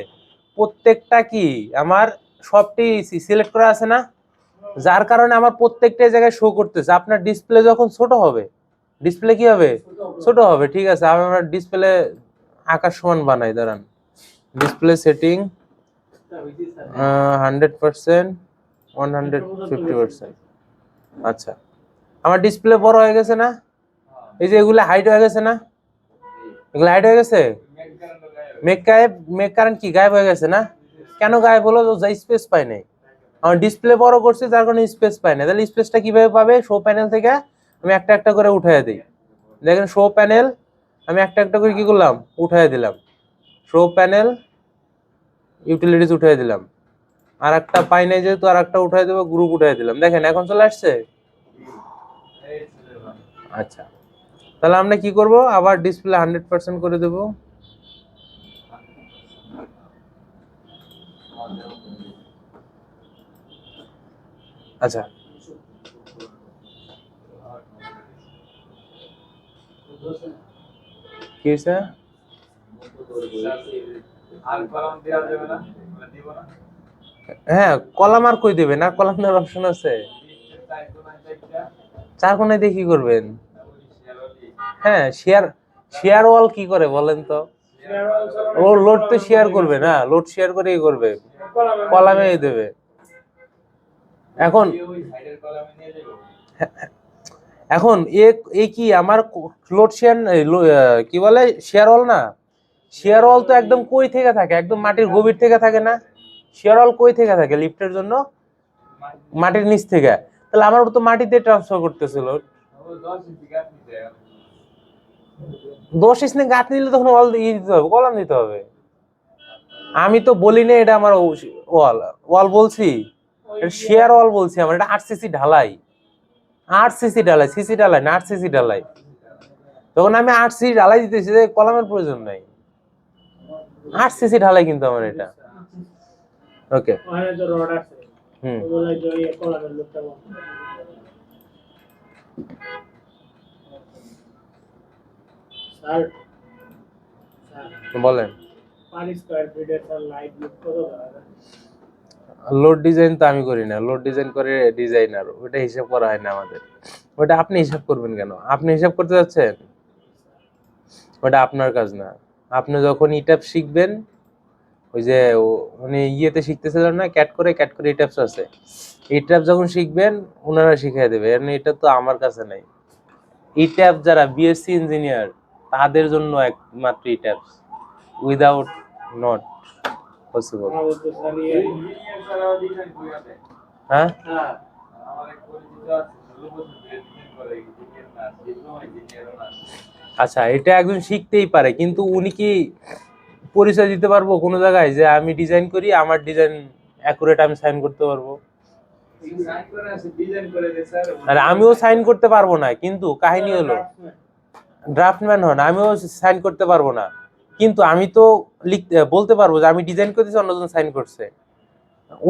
প্রত্যেকটা কি আমার সবটি সিলেক্ট করা আছে না, যার কারণে আমার প্রত্যেকটা জায়গায় শো করতেছে। আপনার ডিসপ্লে যখন ছোট হবে, ডিসপ্লে কি হবে, ছোট হবে। ঠিক আছে আমরা ডিসপ্লে আকার সমান বানাই, দাঁড়ান, ডিসপ্লে সেটিং 100%, 150%। আচ্ছা আমার ডিসপ্লে বড় হয়ে গেছে না, এই যে এগুলো হাইট হয়ে গেছে না, এগুলো হাইট হয়ে গেছে, মেক কারেন্ট কি গায়েব হয়ে গেছে না? কেন গায়েব হলো? স্পেস পাই নাই, আমার ডিসপ্লে বড় করছে যার কারণে স্পেস পাই না। তাহলে স্পেসটা কিভাবে পাবে? শো প্যানেল থেকে আমি একটা একটা করে উঠাইয়া দিই। দেখেন শো প্যানেল আমি একটা একটা করে কি করলাম, উঠাইয়া দিলাম। শো প্যানেল ইউটিলিটিস উঠাইয়া দিলাম, আর একটা পাই নাই যেহেতু আর একটা উঠাই দেবো, গ্রুপ উঠাই দিলাম। দেখেন এখন চলে আসছে। আচ্ছা তাহলে আমরা কি করব, আবার ডিসপ্লে 100% করে দেব। আচ্ছা কি হয়েছে? হ্যাঁ কলাম আর কই দেবেন, আর কলাম দেওয়ার অপশন আছে? 4 কোণায় দিয়ে কি করবেন? হ্যাঁ শেয়ার, শেয়ার ওয়াল কি করে বলেন তো? ও লোড তো শেয়ার করবে না, লোড শেয়ার করেই করবে, কলামে দেবে। এখন এখন এ কি আমার লোড শেয়ার কি বলে, শেয়ার ওয়াল না? শেয়ার ওয়াল তো একদম কই থেকে থাকে, একদম মাটির গভীর থেকে থাকে না? শেয়ার ওয়াল কই থেকে থাকে লিফটের জন্য? মাটির নিচ থেকে। তাহলে আমার তো মাটিতে ট্রান্সফার করতেছিল। 10 ইঞ্চি গাঁথ নিলে তখন ওয়াল দিতে হবে, কলাম দিতে হবে। আমি তো বলি না এটা আমার ওয়াল, ওয়াল বলছি, এটা শেয়ার ওয়াল বলছি আমরা, এটা 8 সিসি ঢালাই, 8 সিসি ঢালাই, সিসি ঢালাই না, 8 সিসি ঢালাই। তখন আমি 8 সিসি ঢালাই দিতেছি, যে কলামের প্রয়োজন নাই, 8 সিসি ঢালাই কিন্তু আমার এটা। ওকে বলেন। লোড ডিজাইন তো আমি করি না, লোড ডিজাইন করে ডিজাইনার, ওটা হিসাব করা হয় না আমাদের। ওটা আপনি হিসাব করবেন কেন? আপনি হিসাব করতে যাচ্ছেন, ওটা আপনার কাজ না। আপনি যখন ইটাপ শিখবেন, ওই যে উনি ইয়েতে শিখতেছিলেন না, ক্যাট করে ইটাপস আছে, ইটাপ যখন শিখবেন ওনারা শিখিয়ে দেবে, এটা তো আমার কাছে নাই। ইটাপ যারা বিএসসি ইঞ্জিনিয়ার তাদের জন্য একমাত্র ইটাপস, উইদাউট নট পসিবল। হ্যাঁ আচ্ছা, এটা একজন শিখতেই পারে, কিন্তু উনি কি পরিচয় দিতে পারবো কোনো জায়গায় যে আমি ডিজাইন করি, আমার ডিজাইন অ্যাকুরেট, আমি সাইন করতে পারবো? আর আমিও সাইন করতে পারবো না, কিন্তু কাহিনী হলো ড্রাফটম্যান হন, আমিও সাইন করতে পারবো না, কিন্তু আমি তো লিখতে বলতে পারবো যে আমি ডিজাইন করতেছি, অন্যজন সাইন করছে।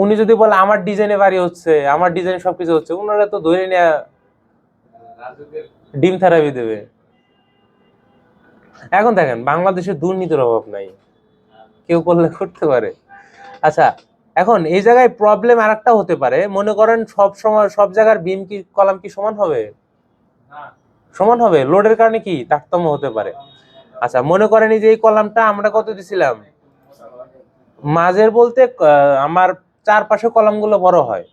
উনি যদি বলে আমার ডিজাইনে বাড়ি হচ্ছে, আমার ডিজাইনে সবকিছু হচ্ছে, ওনারা তো ধরে নিয়ে ডিম থেরাপি দেবে। এখন দেখেন বাংলাদেশে দুর্নীতির অভাব নাই, কেউ করলে করতে পারে। আচ্ছা, এখন এই জায়গায় প্রবলেম আরেকটা হতে পারে, মনে করেন সব সময় সব জায়গার বিম কি কলাম কি সমান হবে? সমান হবে, লোডের কারণে কি তারতম্য হতে পারে। আচ্ছা, মনে করেন এই যে এই কলামটা আমরা কত দিছিলাম, মাঝের বলতে আমার চারপাশে কলামগুলো বড় হয়,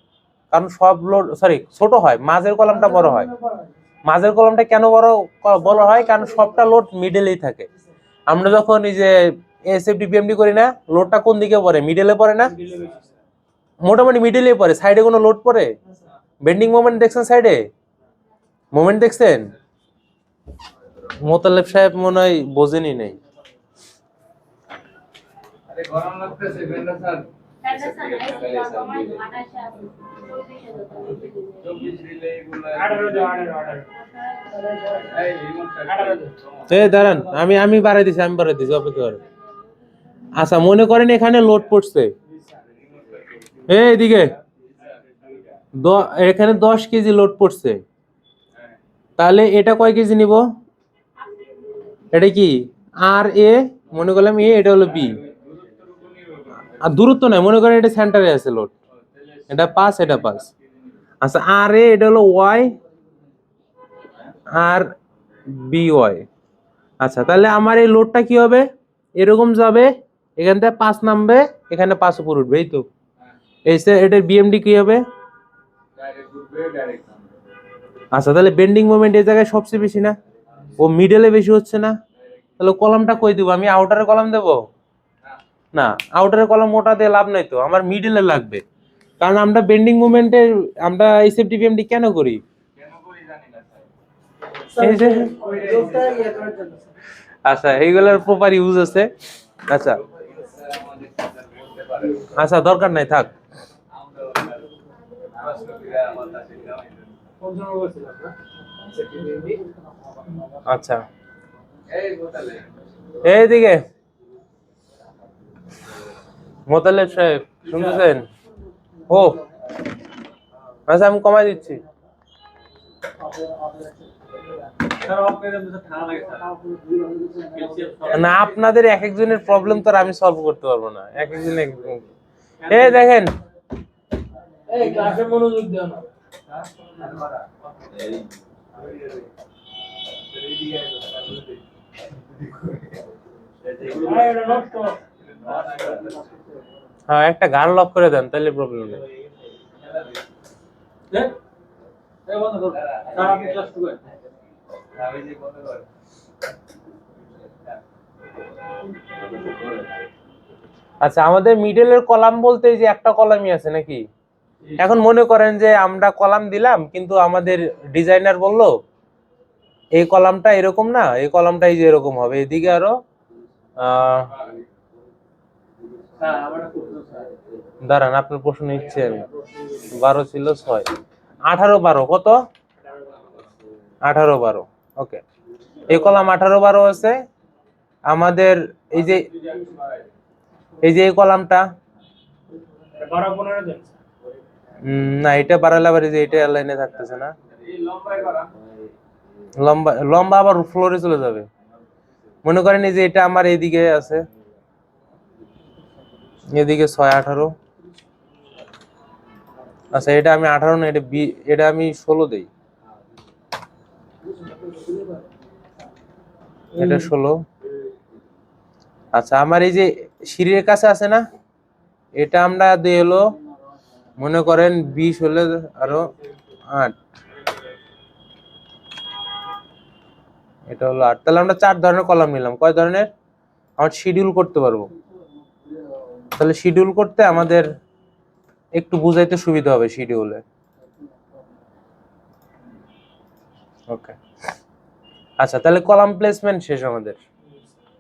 কারণ সব লোড ছোট হয়, মাঝের কলামটা বড় হয়। মাঝের কলামটা কেন বড় হয়? কারণ সবটা লোড মিডলেই থাকে। আমরা যখন এই যে এসএফডি পিএমডি করি না, লোডটা কোন দিকে পড়ে? মিডলে পড়ে না? মোটামুটি মিডলে পড়ে, সাইডে কোনো লোড পড়ে? বেন্ডিং মোমেন্ট দেখছেন? সাইডে মোমেন্ট দেখছেন? মোতালেব সাহেব মনে হয় বোঝেনি নাই। দাঁড়ান, আমি বাড়াই দিছি, অপেক্ষা করেন। আচ্ছা, মনে করেন এখানে লোড পড়ছে, এইদিকে এখানে 10 কেজি লোড পড়ছে, তাহলে এটা কয় কেজি নিব? এটা কি আর এ, মনে করলাম এ, এটা হলো বি, আর দূরত্ব নাই, মনে করেন এটা সেন্টারে আছে লোড, এটা 5, এটা 5। আচ্ছা, আর এ এটা হলো ওয়াই, আর বি ওয়াই। আচ্ছা, তাহলে আমার এই লোডটা কি হবে? এরকম যাবে, এখান থেকে 5 নামবে, এখানে 5 উপর উঠবে, এই তো। এটার বিএমডি কি হবে? আচ্ছা, তাহলে বেন্ডিং মোমেন্ট এই জায়গায় সবচেয়ে বেশি না, ও মিডলে বেশি হচ্ছে না? তাহলে কলামটা কই দিব? আমি আউটারে কলাম দেব না, আউটারে কলাম মোটা দিয়ে লাভ নাই তো, আমার মিডলে লাগবে। কারণ আমরা বেন্ডিং মোমেন্টে আমরা এসএফডি বিএমডি কেন করি? আচ্ছা, এইগুলোর প্রপার ইউজ আছে। আচ্ছা আচ্ছা, দরকার নাই, থাক। আচ্ছা, এইদিকে মোতালেব সাহেব শুনতেছেন? ও আচ্ছা, আমি কমাই দিচ্ছি। না, আপনাদের এক একজনের প্রবলেম তো আমি সলভ করতে পারবো না, এক একজন এক এক। এই দেখেন, এই ক্লাসে মনোযোগ দিও না। হ্যাঁ, একটা গান লক করে দেন, তাহলে প্রবলেম নেই। আচ্ছা, আমাদের মিডলের কলাম বলতে যে একটা কলামই আছে নাকি? এখন মনে করেন যে আমরা কলাম দিলাম, কিন্তু আমাদের ডিজাইনার বললো এই কলামটা এরকম না, এই কলামটাই যে এরকম হবে, এদিকে আরো দাঁড়ান, আপনার প্রশ্ন নিচ্ছে আমি। 12 ছিল 6, 18 12 কত? 18 12। ওকে, এই কলাম 18 12 আছে আমাদের। এই যে এই কলামটা, না এটা বাড়ালে আবার এই যে এটা লাইনে থাকতেছে না, লম্বা লম্বা আবার ফ্লোরে চলে যাবে। মনে করেন এই যে এটা আমার এইদিকে আছে, এদিকে 6 18। আচ্ছা এটা আমি 18 না, এটা আমি 16 দেই। এটা 16। আচ্ছা আমার এই যে সিঁড়ির কাছে আছে না, এটা আমরা দিই হলো মনে করেন 20 হলে আরো 8, এটা হলো 8। তাহলে আমরা 4 ধরনের কলাম নিলাম। কয় ধরনের? আমার শিডিউল করতে পারবো। তাহলে শিডিউল করতে আমাদের একটু বুঝাইতে সুবিধা হবে শিডিউলে। ওকে, আচ্ছা তাহলে কলাম প্লেসমেন্ট শেষ আমাদের।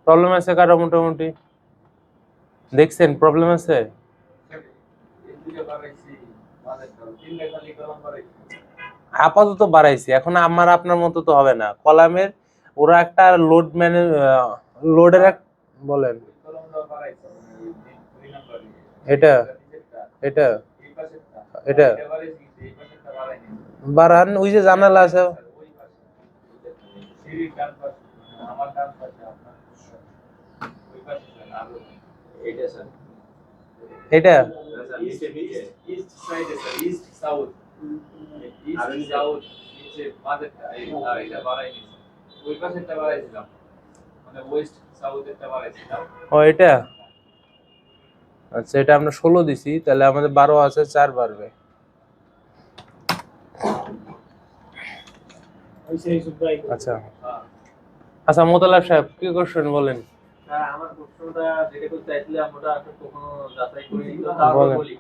প্রবলেম আছে কারো মোটামুটি? দেখছেন প্রবলেম আছে? আপাতত বাড়াইছি, এখন আমার আপনার মতো তো হবে না কলামের। ওরা একটা লোড ম্যানে লোডের এক বলেন, এটা এটা এটা বাড়ান, ওই যে জানালা আছে। এটা ও এটা, আচ্ছা এটা আমরা 16 দিছি, তাহলে আমাদের 12 আছে, 4 বাড়বে। আচ্ছা আচ্ছা মোতালাব সাহেব কি কোশ্চেন বলেন? আমার প্রশ্নটা যেটা করতে চাইছিলাম ওটা আসলে কখনো যাচাই করিনি, তো তারপর বলি।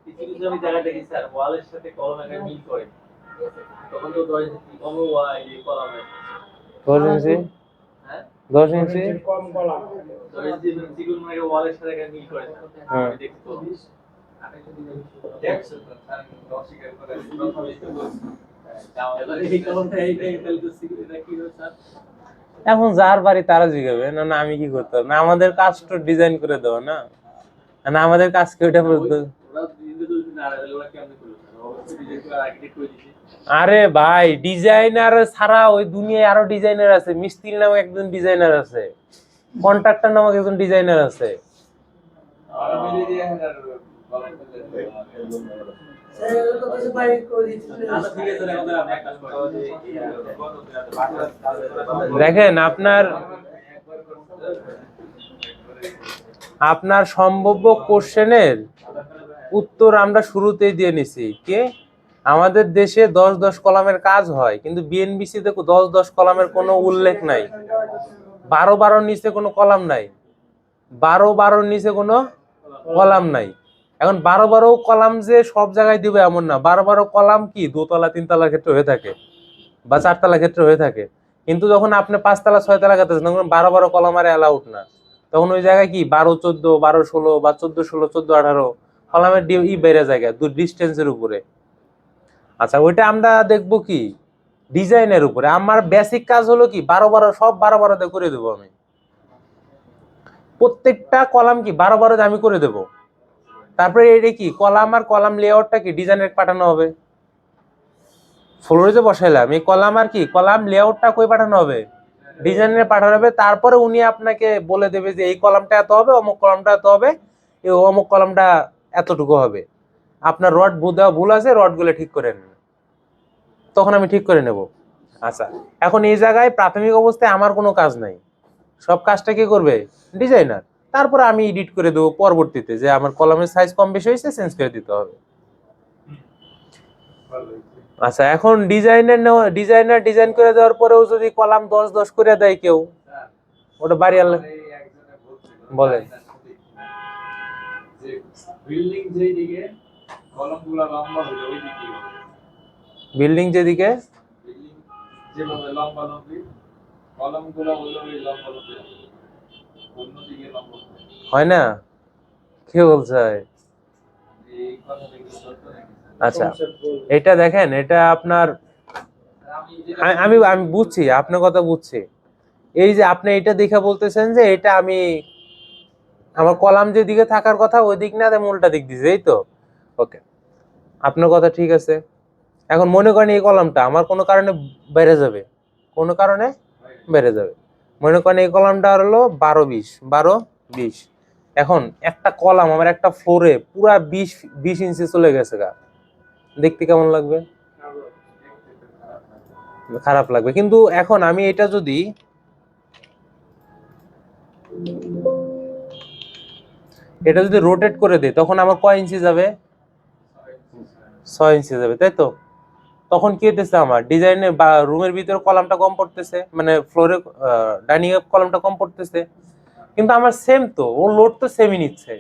কিছু কিছু আমি জায়গা দেখি স্যার ওয়ালের সাথে কলমের মিল করে, তখন তো 10 ইঞ্চি কম ওয়াই কলমের। 10 ইঞ্চি? হ্যাঁ 10 ইঞ্চি কম কলম 10 ইঞ্চি সিগুন মানে ওয়ালের সাথে মিল করে আমি দেখি তো। দেখছো তো স্যার অস্বীকার করে প্রথমে তো বলছি এই কলমটা এই তাহলে তো সিগুনটা কি হবে স্যার? এখন যার বাড়ি তারা জিগাবে, না না আমি কি করতে হবে না, আমাদের কাজ তো ডিজাইন করে দেওয়া না, না আমাদের কাজ কি ওটা বলতে। আরে ভাই ডিজাইনার ছাড়া ওই দুনিয়ায় আরো ডিজাইনার আছে, মিস্ত্রি নামে একজন ডিজাইনার আছে, কন্ট্রাক্টর নামক একজন ডিজাইনার আছে। দেখেন আপনার সম্ভাব্য কোশ্চেনের উত্তর আমরা শুরুতেই দিয়ে নিছি। কে আমাদের দেশে 10-10 কলামের কাজ হয়, কিন্তু বিএনবিসি তে 10-10 কলামের কোনো উল্লেখ নাই। 12-12 নিচে কোনো কলাম নাই, 12-12 নিচে কোনো কলাম নাই। এখন 12-12 কলাম যে সব জায়গায় দিবে এমন না। 12-12 কলাম কি 2তলা 3তলার ক্ষেত্রে হয়ে থাকে বা 4তলার ক্ষেত্রে হয়ে থাকে, কিন্তু যখন আপনি 5তলা 6তলা করতেছেন তখন 12-12 কলাম আর অ্যালাউড না। তখন ওই জায়গায় কি 12-14 12-16 বা 14-16 14-18 কলামের বেড়ে জায়গা ডিস্টেন্সের উপরে। আচ্ছা ওইটা আমরা দেখবো কি ডিজাইনের উপরে। আমার বেসিক কাজ হলো কি 12-12 সব 12-12 করে দেবো আমি, প্রত্যেকটা কলাম কি 12-12 আমি করে দেব। তারপরে এটা কি কলাম আর কলাম লেআউটটা কি ডিজাইনের পাঠানো হবে, ফ্লোরে যে বসাইলাম এই কলাম আর কি কলাম লেআউটটা কই পাঠানো হবে, ডিজাইনের পাঠানো হবে। তারপরে উনি আপনাকে বলে দেবে যে এই কলামটা এত হবে, অমুক কলামটা এত হবে, এই অমুক কলামটা এতটুকু হবে। আপনার রড ভুল আছে, রড গুলো ঠিক করে নেন, তখন আমি ঠিক করে নেব। আচ্ছা এখন এই জায়গায় প্রাথমিক অবস্থায় আমার কোনো কাজ নাই, সব কাজটা কি করবে ডিজাইনার। তারপরে আমি এডিট করে দেবো পরবর্তীতে, যে আমার কলামের সাইজ কম বেশি হয়েছে চেঞ্জ করে দিতে হবে। আচ্ছা এখন ডিজাইনার ডিজাইন করে দেওয়ার পরেও যদি কলাম 10-10 করে দেয় কেউ, ওটা বাড়ি আল্লাহ বলে বিল্ডিং যেদিকে হয় না, কে বলছে? এই কথা দেখি সত্য নাকি? আচ্ছা, এটা দেখেন, এটা আপনার, আমি যেটা আমি আমি বুঝছি আপনার কথা বুঝছি। এই যে আপনি এটা দেখে বলতেছেন যে এটা আমি আমার কলাম যে দিকে থাকার কথা ওই দিক না, আমি উল্টা দিক দিছি, এই তো। ওকে, আপনার কথা ঠিক আছে। এখন মনে করেন এই কলামটা আমার কোনো কারণে বেড়ে যাবে, কোনো কারণে বেড়ে যাবে। মনে করেন এই কলামটা হলো 12 20, 12 20। এখন একটা কলাম আমার একটা ফ্লোরে পুরা 20 20 ইঞ্চি চলে গেছে গা, দেখতে কেমন লাগবে? খারাপ লাগবে। কিন্তু এখন আমি এটা যদি রোটেট করে দিই, তখন আমার কয় ইঞ্চি যাবে? 6 ইঞ্চি যাবে, তাই তো? তখন কি হতেছে, আমার ডিজাইনে বা রুমের ভিতরে কলামটা কম পড়তেছে, মানে ফ্লোরে ডাইনিং এ কলামটা কম পড়তেছে, কিন্তু আমার সেম তো, ও লোড তো সেমই নিচ্ছে।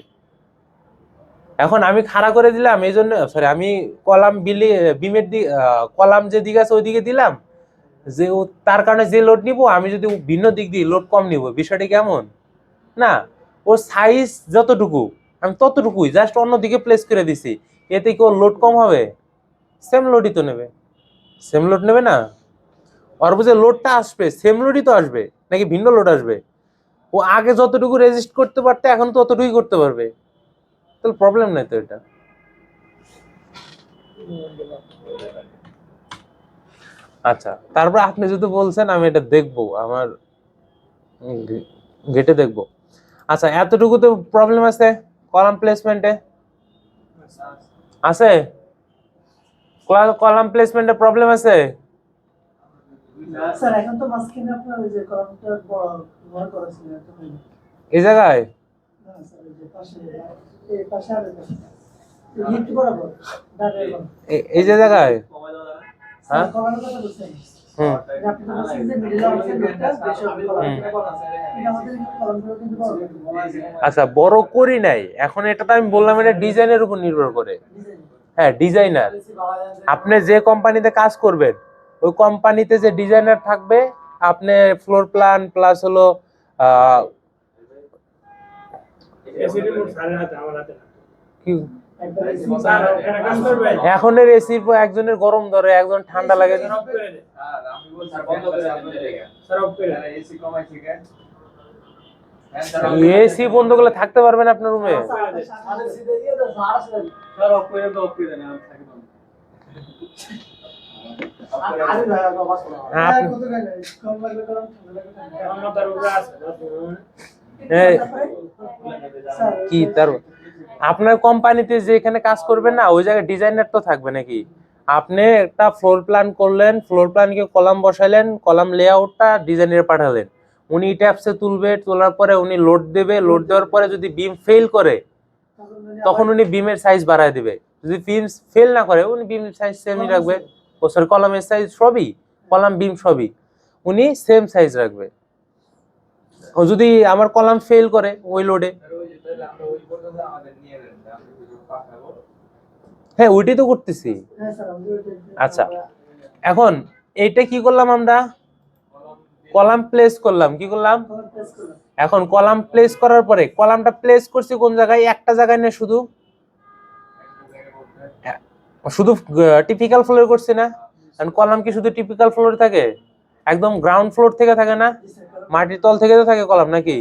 এখন আমি খাড়া করে দিলাম এই জন্য, সরি, আমি কলাম বিমের দিকে, কলাম যে দিকে আছে ওইদিকে দিলাম, যে ও তার কারণে যে লোড নিব, আমি যদি ভিন্ন দিক দিয়ে লোড কম নিব, বিষয়টা কেমন না? ওর সাইজ যতটুকু আমি ততটুকুই জাস্ট অন্যদিকে প্লেস করে দিছি, এতে কি ওর লোড কম হবে? সেম লোডই তো নেবে, সেম লোড নেবে না? ওর বুঝে লোডটা আসবে, সেম লোডই তো আসবে, নাকি ভিন্ন লোড আসবে? ও আগে যতটুকু রেজিস্ট করতে পারতে এখন তো ততটুকুই করতে পারবে, তাহলে প্রবলেম নাই তো এটা। আচ্ছা, তারপর আপনি যদি বলছেন আমি এটা দেখবো, আমার গেটে দেখবো। আচ্ছা, এতটুকু তো প্রবলেম আছে কলাম প্লেসমেন্টে, আছে? কলাম প্লেসমেন্টে প্রবলেম আছে? স্যার এখন তো মাঝখানে আপনার ওই যে কলামটা বড় করেছিল তো হয়নি। এই জায়গায় না স্যার এই যে পাশে, এই পাশে আর এই পাশে লিফট বরাবর দাঁড়ায় বরাবর। এই যে জায়গায়, কমাই দাও না। হ্যাঁ, কলামের কথা বলছেন। হুম, যে আপনি তো বলছেন যে মিডল অংশের লোকটা বেশি হবে কলাম থেকে বড় আছে। এটা আমাদের কলামগুলো কিন্তু বড় হবে। আচ্ছা, বড় করি নাই এখন, এটা তো আমি বললাম এটা ডিজাইনের উপর নির্ভর করে। হ্যাঁ, ডিজাইনার, আপনি যে কোম্পানিতে কাজ করবেন ওই কোম্পানিতে যে ডিজাইনার থাকবে, আপনি ফ্লোর প্ল্যান প্লাস হলো কি, এখনের এসির একজনের গরম ধরে, একজন ঠান্ডা লাগে। স্যার আমি বলছি বন্ধ করে দেন জায়গা। স্যার অফ করে দেন, এসি কমাই ঠিক আছে। এসি বন্ধ করলে থাকতে পারবেন আপনার রুমে? স্যার অফ করে দাও, অফ করে দেন, আমি থাকি বন্ধ। আরে ভাই বাস করা আপনি কত গেলে কম লাগলে কলাম ঠান্ডা লাগলে ঠান্ডা আমার তার উপরে আছে এই, কি তার আপনার কোম্পানিতে যে এখানে কাজ করবেন না ওই জায়গায় ডিজাইনার তো থাকবে নাকি? আপনি একটা ফ্লোর প্ল্যান করলেন, ফ্লোর প্ল্যানকে কলাম বসাইলেন, কলাম লেআউটটা ডিজাইনারে পাঠালেন, উনি ট্যাপসে তুলবে, তোলার পরে উনি লোড দেবে, লোড দেওয়ার পরে যদি বিম ফেল করে তখন উনি বিমের সাইজ বাড়ায় দিবে, যদি বিম ফেল না করে উনি বিম সাইজ সেমই রাখবে। ও সরি, কলামের সাইজ সবই, কলাম বিম সবই উনি সেম সাইজ রাখবে। ও যদি আমার কলাম ফেল করে ওই লোডে, আমরা ওই পর্যন্ত আমাদের নিয়ে যান, আমি কিছু পাঠাবো। হ্যাঁ ওইটাই তো করতেছি। হ্যাঁ স্যার আমি আচ্ছা, এখন এইটা কি করলাম আমরা, কলাম প্লেস করলাম, কি করলাম? কলাম প্রেস করলাম। এখন কলাম প্লেস করার পরে কলামটা প্লেস করছি কোন জায়গায়? একটা জায়গায় না, শুধু শুধু টিপিক্যাল ফ্লোরে করছি না? কারণ কলাম কি শুধু টিপিক্যাল ফ্লোরে থাকে? একদম গ্রাউন্ড ফ্লোর থেকে থাকে না, মাটির তল থেকে তো থাকে কলাম নাকি?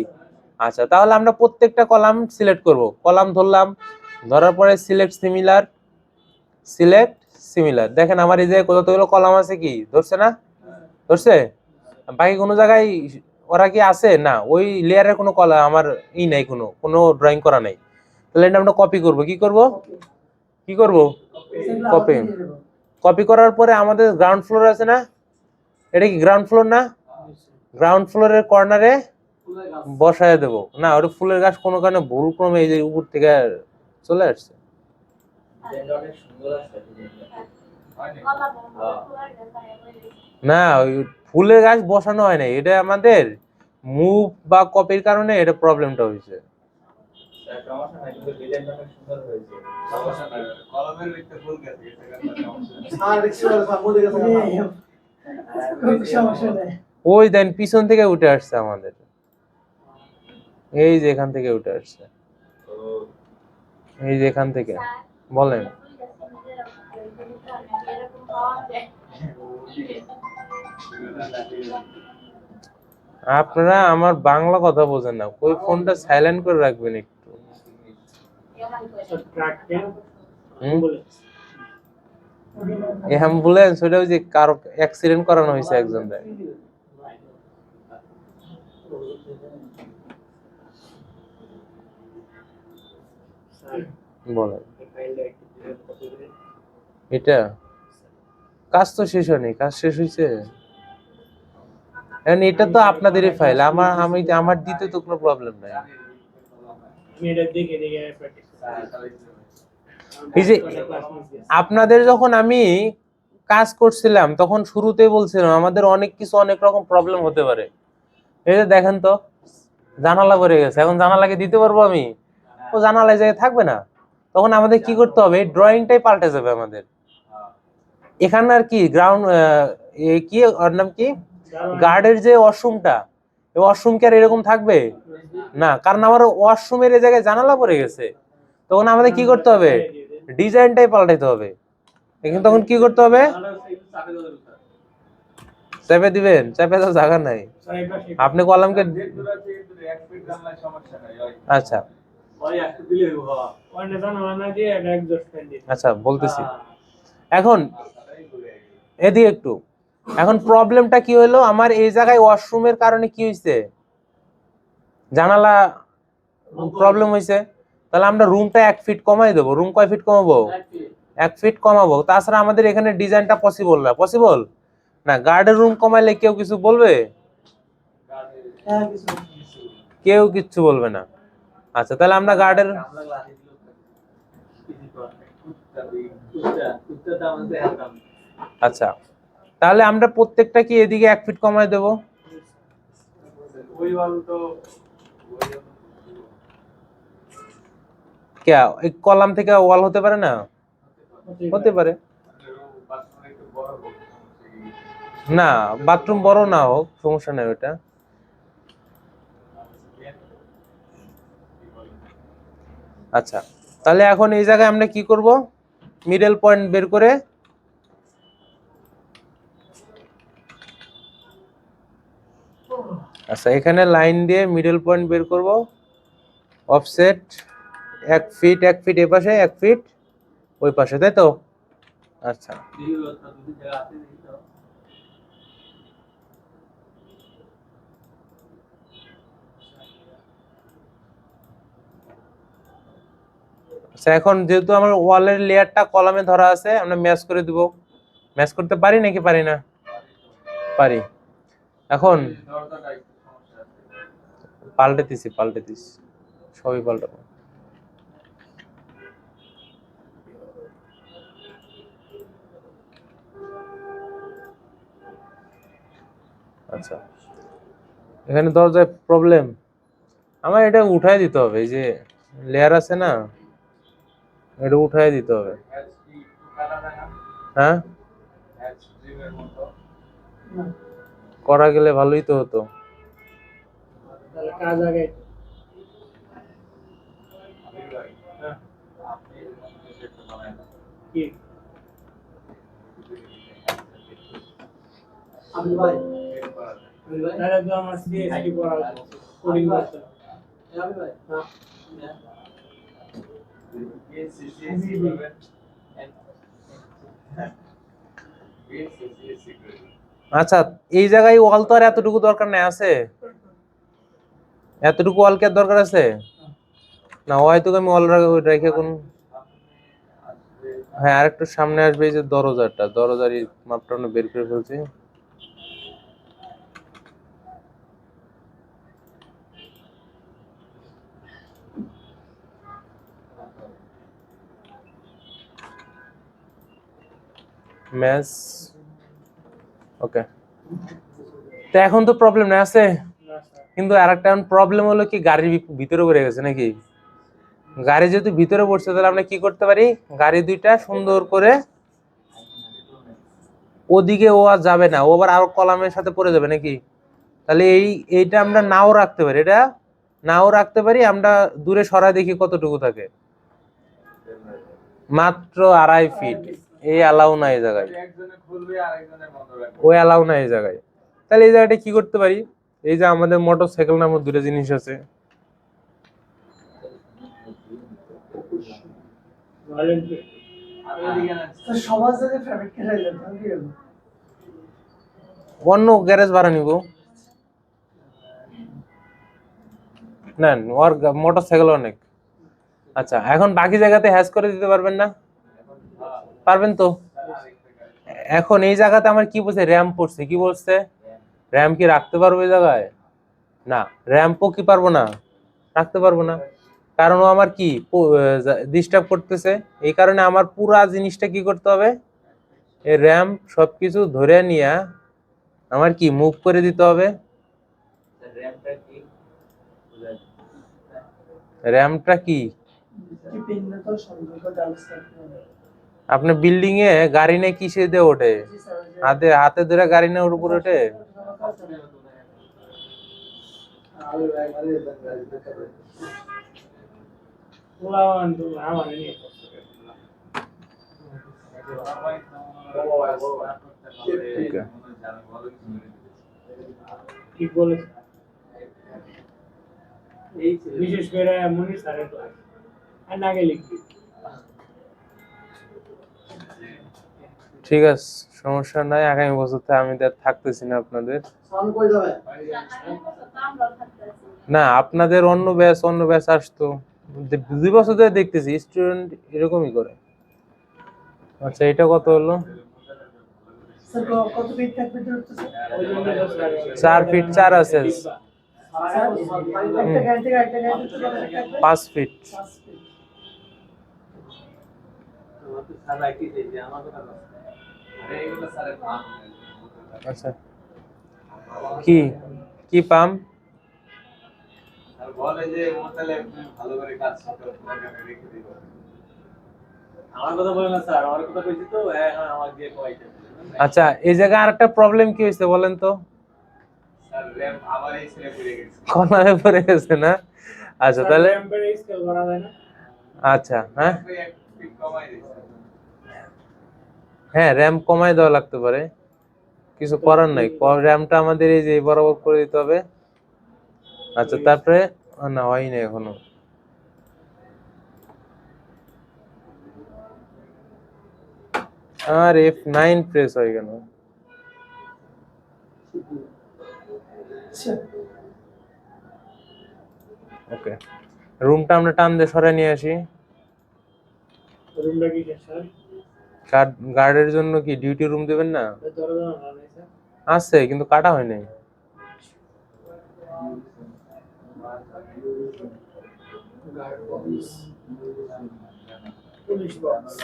আচ্ছা, তাহলে আমরা প্রত্যেকটা কলাম সিলেক্ট করব, কলাম ধরলাম, ধরার পরে সিলেক্ট সিমিলার, সিলেক্ট সিমিলার। দেখেন আমার এই যে কতগুলো কলাম আছে, কি ধরছে না? ধরছে? বাকি কোনো জায়গায় ওরা কি আছে না, ওই লেয়ারের কোনো কলাম আমার ই নাই, কোনো ড্রয়িং করা নাই। তাহলে এটা আমরা কপি করব, কি করব, কি করব? কপি। কপি করার পরে আমাদের গ্রাউন্ড ফ্লোর আছে না, এটা কি গ্রাউন্ড ফ্লোর না? গ্রাউন্ড ফ্লোরের কর্নারে বসায় দেব না, ওটা ফুলের গাছ কোনো কারণে ভুল ক্রমে এই যে উপর থেকে চলে আসছে। অনেক সুন্দর আছে না, ওই ফুলের গাছ বসানো হয় নাই, এটা আমাদের মুভ বা কপির কারণে এটা প্রবলেমটা হয়েছে। সমস্যা নাই, কিন্তু ডিজাইনটা অনেক সুন্দর হয়েছে। সমস্যা নাই, কলমের ভিতরে ফুল গেছে, এটা সমস্যা নাই। আর দেখছি বলে সামনে দিকে সমস্যা নেই। ওই দেন পিছন থেকে উঠে আসছে আমাদের, এই যে এখান থেকে উঠে আসছে। তো এই যে এখান থেকে বলেন। আপনারা আমার বাংলা কথা বোঝেন না, ওই ফোনটা সাইলেন্ট করে রাখবেন একটু। অ্যাম্বুলেন্স ওটা ওই যে কারো অ্যাক্সিডেন্ট করানো হয়েছে একজন। বলেন এটা কাজ তো শেষ হয়নি, কাজ শেষ হয়েছে। এখন এটা তো আপনাদেরই ফাইল, আমার দিতে তো কোনো প্রবলেম নাই। এই যে আপনাদের যখন আমি কাজ করছিলাম তখন শুরুতেই বলছিলাম আমাদের অনেক কিছু অনেক রকম প্রবলেম হতে পারে। এই যে দেখেন তো জানালা পড়ে গেছে, এখন জানালাকে দিতে পারবো আমি? ও জানালায় জায়গায় থাকবে না, তখন আমাদের কি করতে হবে, ড্রয়িংটাই পাল্টে যাবে আমাদের। এখানে আর কি গ্রাউন্ড কি ওর নাম কি, গার্ডের যে ওয়াশরুমটা, এই ওয়াশরুম কি আর এরকম থাকবে না, কারণ আমার ওয়াশরুমের এই জায়গায় জানালা পড়ে গেছে। তখন আমাদের কি করতে হবে, ডিজাইনটাই পাল্টাইতে হবে। এখন তখন কি করতে হবে, চেপে দিবেন, চেপে তো জায়গা নাই, আপনি কলামকে আচ্ছা আচ্ছা বলতেছি। এখন এদিকে একটু, এখন প্রবলেমটা কি হলো, আমার এই জায়গায় ওয়াশরুমের কারণে কি হয়েছে, জানালা প্রবলেম হয়েছে। তাহলে আমরা রুমটা 1 ফিট কমাই দেবো। রুম কয় ফিট কমাবো, 1 ফিট কমাবো। তাছাড়া আমাদের এখানে ডিজাইনটা পসিবল না, পসিবল না। গার্ডের রুম কমাইলে কেউ কিছু বলবে, কেউ কিচ্ছু বলবে না। আচ্ছা তাহলে আমরা গার্ডের, আচ্ছা তাহলে আমরা প্রত্যেকটা কি এদিকে 1 ফিট কমাই দেবো। কে এই কলাম থেকে ওয়াল হতে পারে না, হতে পারে না, বাথরুম বড় না হোক সমস্যা নেই ওটা। আচ্ছা তাহলে এখন এই জায়গায় আমরা কি করব, মিডল পয়েন্ট বের করে আচ্ছা এখানে লাইন দিয়ে মিডল পয়েন্ট বের করব। অফসেট 1 ফিট, 1 ফিট এই পাশে, 1 ফিট ওই পাশে, তাই তো? আচ্ছা আচ্ছা এখন যেহেতু আমার ওয়ালের লেয়ারটা কলামে ধরা আছে, আমরা ম্যাচ করে দিব। ম্যাচ করতে পারি নাকি পারি না, পারি। এখন পাল্টেতেছি সবই পাল্টাবো। আচ্ছা এখানে দরজায় প্রবলেম, আমার এটা উঠাই দিতে হবে। এই যে লেয়ার আছে না, এটা উঠাই দিতে হবে। হ্যাঁ করা গেলে ভালোই তো হতো। কাজ আগে কি আমি ভাই তাহলে তো আমার সিএসটি পড়া কোডিং করতে আমি ভাই আচ্ছা এই জায়গায় ওয়াল তো আর এতটুকু দরকার নাই, আছে এতটুকু ওয়াল কি আর দরকার আছে না, হয়তো আমি ওয়াল রেখে কোন, হ্যাঁ আরেকটু সামনে আসবে। এই যে দরজার এই মাপটা আমরা বের করে ফেলছি। ম্যাচ ওকে, তো এখন তো প্রবলেম না আছে, কিন্তু আরেকটা প্রবলেম হলো কি, গাড়ির ভিতরে পড়ে গেছে নাকি। গাড়ি যেহেতু ভিতরে পড়ছে তাহলে আমরা কি করতে পারি, গাড়ি দুইটা সুন্দর করে ওদিকে ও আর যাবে না, ও আবার আরো কলামের সাথে পড়ে যাবে নাকি। তাহলে এইটা আমরা নাও রাখতে পারি, এটা নাও রাখতে পারি। আমরা দূরে সরাই দেখি কতটুকু থাকে। মাত্র 2.5 ফিট, এই অ্যালাউ নাই এই জায়গায়, একজনে খুলবে আর একজনে বন্ধ রাখবে। ওই অ্যালাউ নাই এই জায়গায়। তাহলে এই জায়গাটা কি করতে পারি, এই যে আমাদের মোটরসাইকেল নামের দুটো জিনিস আছে, আর এইদিকে না, তো সবার যদি ফেভারিট কে রাইলেন তাহলে কি হলো? অন্য গ্যারেজ ভাড়া নিব, নেন ওর মোটরসাইকেল অনেক। আচ্ছা এখন বাকি জায়গাতে হ্যাশ করে দিতে পারবেন না? পারবেন তো। এখন এই জায়গাতে আমার কি বলছে, র্যাম পড়ছে, কি বলছে, র্যাম কি রাখতে পারবো এই জায়গায়? না, র্যাম্পও কি পারবো না, রাখতে পারবো না, কারণ ও আমার কি ডিস্টার্ব করতেছে। এই কারণে আমার পুরা জিনিসটা কি করতে হবে, এই র্যাম সবকিছু ধরে নিয়ে আমার কি মুভ করে দিতে হবে। র‍্যামটা কি র্যামটা কি, কি পিন তো সংযোগ ব্যবস্থা করতে আপনি বিল্ডিং এ গাড়ি নিয়ে কিসে দিয়ে ওঠে, জি স্যার, ওই যে হাতে হাতে ধরে গাড়ি নিয়ে উপরে ওঠে। ঠিক বলেছে, এই ছিল। বিশেষ করে মনির স্যারের ক্লাস আর নাগে লিখবি। ঠিক আছে, সমস্যা নাই, আগামী বছর থেকে আমি আর থাকতেছি না আপনাদের। সাউন্ড কই যাবে? না আপনাদের অন্য ব্যাচ আসতো, 2 বছর ধরে দেখতেছি স্টুডেন্ট এরকমই করে। আচ্ছা এটা কত হলো, স্যার কত ফিট থাকবে দূরত্ব স্যার? ওই জন্য তো স্যার 4 ফিট 4 আছে, স্যার একটা গাড়ি থেকে আরেকটা গাড়ি দূরত্ব কত ফিট থাকবে? 5 ফিট। 5 ফিট। আমার তো স্যার রাখি যে আমার কথা বলছে। আরে এগুলো স্যারের ভাগ। আচ্ছা কি কি পাম, আর বলে যে মোতালে ভালো করে কাজ করতে তোমাকে আমি রেখে দিব। আমার কথা বলে না স্যার, আমার কথা কইছি তো, এখন আমার দিয়ে কয়টা। আচ্ছা এই জায়গায় আরেকটা প্রবলেম কি হয়েছে বলেন তো, স্যার র‍্যাম আবার এই ছেলে পড়ে গেছে। কর্নারে পড়ে গেছে না? আচ্ছা তাহলে র্যাম্পের স্কেল করা যায় না। আচ্ছা হ্যাঁ ওই এক ফিট কমাই দিয়েছে। হ্যাঁ র্যাম কমাই দেওয়া লাগতে পারে, কিছু করার নাই, র্যামটা আমাদের এই যে বরাবর করে দিতে হবে। আচ্ছা তারপরে না হয়নি এখনো, আর F9 প্রেস হয়ে গেল। আচ্ছা ওকে, রুমটা আমরা টান দিয়ে সরাই নিয়ে আসি। রুমটা কি স্যার? গার্ডের জন্য কি ডিউটি রুম দিবেন না? দরজা না নাই স্যার, আছে কিন্তু কাটা হয় নাই। Police box.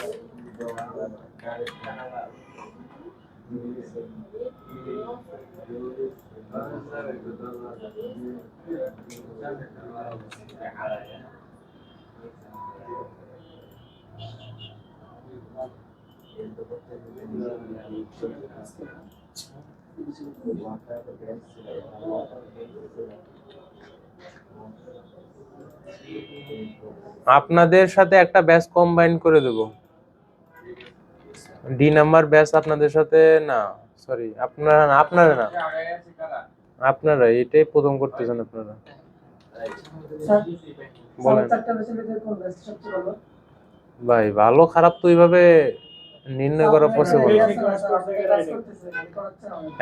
আপনাদের সাথে একটা ব্যাচ কম্বাইন করে দেব, ডি নাম্বার ব্যাচ আপনাদের সাথে, না সরি আপনারা না, আপনারা এটাই প্রথম করতেছেন আপনারা। স্যার বলেন চারটা বেশি কোন বেস্ট সবচেয়ে ভালো? ভাই, ভালো খারাপ তো এইভাবে নির্ণয় করা পসিবল না।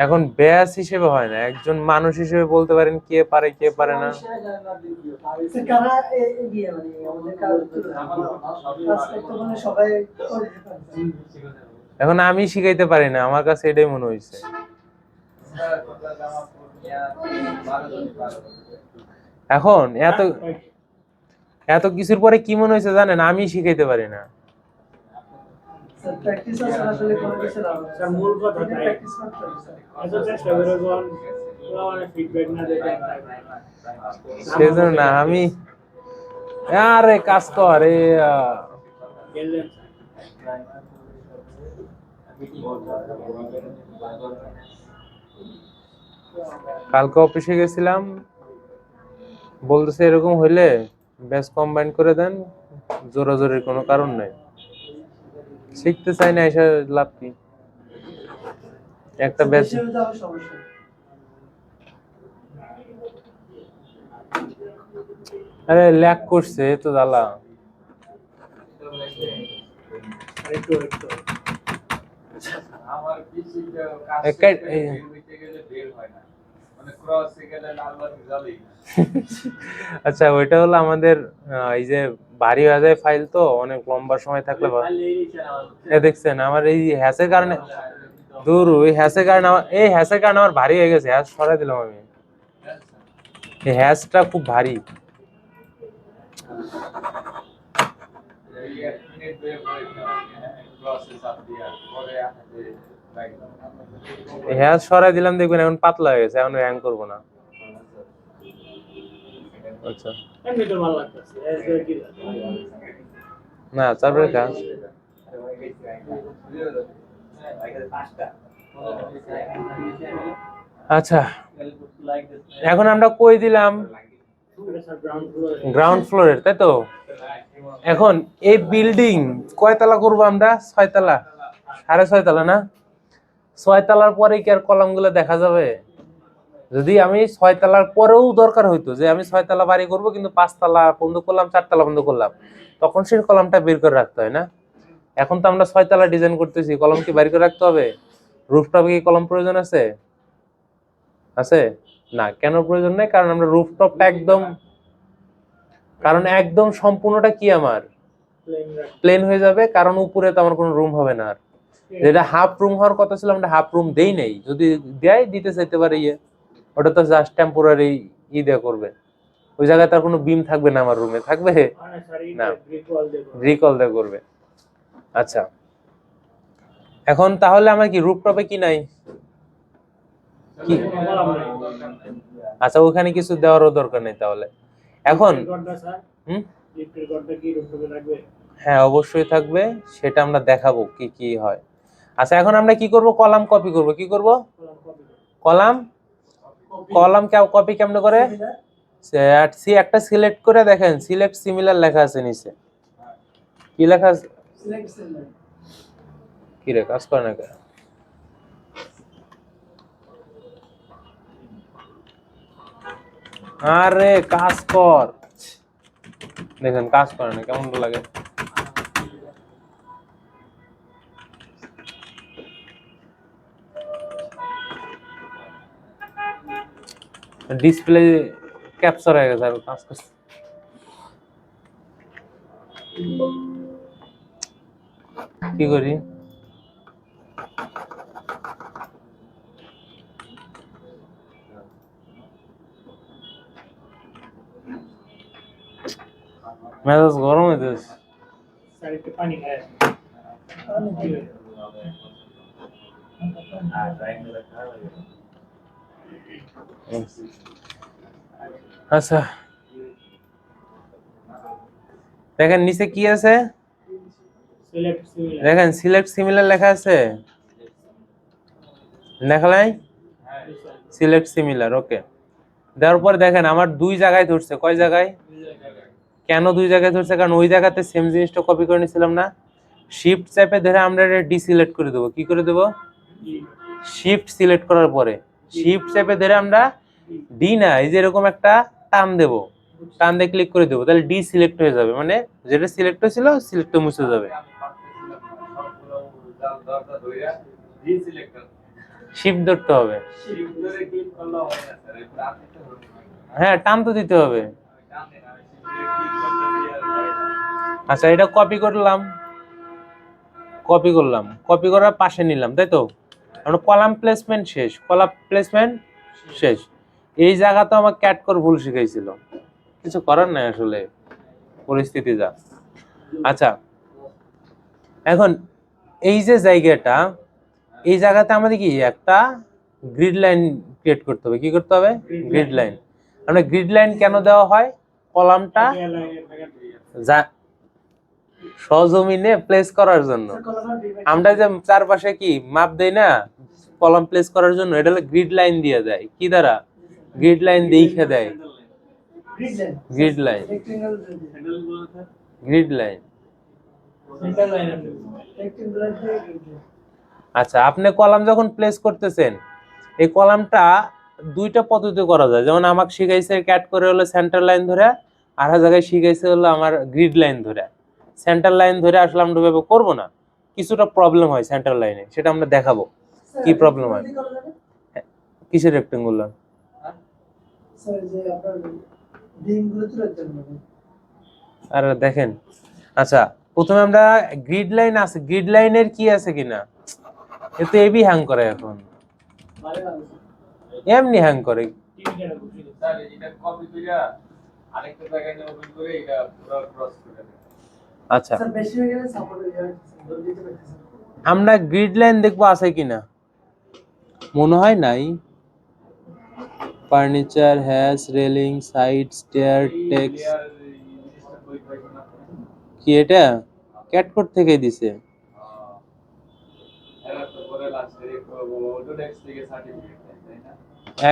এখন ব্যাচ হিসেবে হয় না, একজন মানুষ হিসেবে বলতে পারেন কে পারে কে পারে না। কারা এগিয়ে মানে আমাদের কাজ করতে মানে সবাই করে দিতে পারে। এখন আমি শিখাইতে পারি না, আমার কাছে এটাই মনে হয়েছে। এখন এত কিছুর পরে কি মনে হয়েছে জানেন, আমি শিখাইতে পারি না। স্যার প্র্যাকটিস আসলে কোনো কিছু লাভ না স্যার মূল কথা তাই। প্র্যাকটিস করতে হবে স্যার। এত চেষ্টা করে কোন মানে ফিডব্যাক না দিতে সেজন্য না আমি, আরে কাজ কর গেলেন কালকে অফিসে গেছিলাম, বলতেছে এরকম হইলে ব্যাচ কম্বাইন করে দেন, জোরাজোরির কোনো কারণ নাই। শিখতে চাই না, এসে লাভ কি? একটা ব্যাচ দেশে হলে আবার সমস্যা। আরে ল্যাগ করছে এ তো জ্বালা। আরেকটু আমার পিসিটা কাজ একাই- করতে বের হইতে গেলে বের হয় না, মানে ক্রস গেলে লাল বাতি জ্বলেই না। আচ্ছা, ওইটা হলো আমাদের এই যে ভারী হয়ে যায় ফাইল, তো অনেক লম্বা সময় থাকলে দেখছেন আমার এই হ্যাসের কারণে, দূর ওই হ্যাসের কারণে এই হ্যাসের কারণে আমার ভারী হয়ে গেছে, হ্যাস সরাই দিলাম আমি। এই হ্যাসটা খুব ভারী। এই 1 মিনিট বের হয় না, ক্রসে চাপ দিয়া পরে আসে বাইক। এই হ্যাস সরাই দিলাম, দেখবেন এখন পাতলা হয়ে গেছে, এখন হ্যাং করবো না। আচ্ছা এমনি তো ভালো লাগতেছে কি না, তারপরে কাজ। আচ্ছা, এখন আমরা কই দিলাম? গ্রাউন্ড ফ্লোরের, তাই তো? এখন এই বিল্ডিং কয়তলা করবো আমরা? 6 তলা, 6.5 তলা না? 6 তলার পরে কি আর কলামগুলো দেখা যাবে? যদি আমি 6 তলার পরেও দরকার হইতো যে আমি 6 তলা বাড়ি করবো কিন্তু 5 তলা বন্ধ করলাম, 4 তলা বন্ধ করলাম, তখন সেই কলামটা বের করে রাখতে হয় না? এখন তো আমরা 6 তলা ডিজাইন করতেছি, কলম কি বের করে রাখতে হবে? রুফটপে কি কলম প্রয়োজন আছে? আছে না? কেন প্রয়োজন নেই? কারণ আমরা রুফটপটা একদম সম্পূর্ণটা কি আমার প্লেন হয়ে যাবে, কারণ উপরে তো আমার কোনো রুম হবে না। আর যেটা হাফ রুম হওয়ার কথা ছিল আমরা হাফ রুম দেই নেই, যদি দেয় দিতে চাইতে পারে ওটা তো জাস্ট টেম্পোরারি দেয়া করবে। ওই জায়গায় তার কোনো বিম থাকবে না, আমার রুমে থাকবে না, রিকল দেয়া করবে। আচ্ছা, এখন তাহলে আমার কি রুফটপে কি নাই? কি আচ্ছা, ওখানে কিছু দেওয়ারও দরকার নেই তাহলে। এখন হ্যাঁ অবশ্যই থাকবে, সেটা আমরা দেখাবো কি কি হয়। আচ্ছা, এখন আমরা কি করব? কলাম কপি করব। কি করব? কলাম কপি কেমনে করে? একটা সিলেক্ট করে দেখেন, সিলেক্ট সিমিলার লেখা আছে নিচে। কি লেখা আছে? সিলেক্ট সিলেক্ট কি রে, কাজ করে না কেন? আরে কাজ কর, দেখেন কাজ করে না, কেমন লাগে। ডিসপ্লে ক্যাপচার হয়ে গেছে, আর কাজ করছে। কি করি? মেজাজ গরম হইতেছে। সাইডে পানি খায় আচ্ছা, দেখেন নিচে কি আছে? দেখেন সিলেক্ট সিমিলার লেখা আছে, লেখা নাই? সিলেক্ট সিমিলার, ওকে। দেওয়ার পর দেখেন আমার 2 জায়গায় ধরছে। কয় জায়গায়? কেন 2 জায়গায় ধরছে? কারণ ওই জায়গাতে সেম জিনিসটা কপি করে নিয়েছিলাম না? শিফট চেপে ধরে আমরা এটা ডিসিলেক্ট করে দেবো। কি করে দেবো? শিফট সিলেক্ট করার পরে শিফট চেপে ধরে আমরা ডি না, এই যে এরকম একটা টান দেবো, টান দিয়ে ক্লিক করে দেবো, তাহলে ডি সিলেক্ট হয়ে যাবে, মানে যেটা সিলেক্ট হয়েছিল সিলেক্ট মুছে যাবে। শিফট ধরতে হবে, হ্যাঁ টান তো দিতে হবে। আচ্ছা, এটা কপি করলাম, কপি করার পাশে নিলাম, তাই তো? আমরা কলাম প্লেসমেন্ট শেষ, কলাম প্লেসমেন্ট শেষ। এই জায়গাতে আমার ক্যাটকর ভুল শিখাইছিল, কিছু করার নাই আসলে, পরিস্থিতি যা। আচ্ছা, এখন এই যে জায়গাটা, এই জায়গাতে আমাদের কি একটা গ্রিড লাইন ক্রিয়েট করতে হবে। কি করতে হবে? Grid line. আমরা গ্রিড লাইন কেন দেওয়া হয়? কলামটা যা সজমিনে প্লেস করার জন্য। আমরা যে চারপাশে কি মাপ দেই না কলাম প্লেস করার জন্য, এটা হলো গ্রিড লাইন দিয়ে দেয়। কি দ্বারা? গ্রিড লাইন দেখে দেয়, grid line, grid line. Centre line আপনি রেক্টেঙ্গুলার থেকে গিয়ে আচ্ছা, আপনি কলাম যখন প্লেস করতেছেন, এই কলামটা দুইটা পদ্ধতি করা যায়। যেমন আমাকে শিখাইছে ক্যাট করে হলো সেন্টার লাইন ধরে, আর এক জায়গায় শিখাইছে হলো আমার গ্রিড লাইন ধরে। সেন্টার লাইন ধরে আসলে আমরা ওইভাবে করবো না, কিছুটা প্রবলেম হয় সেন্টার লাইনে, সেটা আমরা দেখাবো কি প্রবলেম হয়। কিসের রেক্টেঙ্গুলার? স্যার যে আপনার ডিমগুলো তুলে দেন আর দেখেন, আচ্ছা প্রথমে আমরা গ্রিড লাইন আছে, গ্রিড লাইনের কি আছে কিনা, এতে এবি হ্যাং করে, এখন মানে না এমনি হ্যাং করে। টিভিটা খুব সুন্দর। স্যার এটা কপি কইরা আরেকটা জায়গায় নিয়ে ওপেন করে এটা পুরো ক্রস করে দেন। আচ্ছা, স্যার বেশি হয়ে গেলে সাপোর্ট হয়ে যাবে ধরে দিতে পারতেছেন আমরা গ্রিড লাইন দেখবো আছে কিনা, মনে হয় নাই। Furniture has railing side stair takes, layer জিনিসটা বই পাইছেন না কি এটা ক্যাটকোড থেকে দিছে। এরা তো পরে লাস্টে অটোডেস্ক থেকে সার্টিফিকেট দেয় তাই না?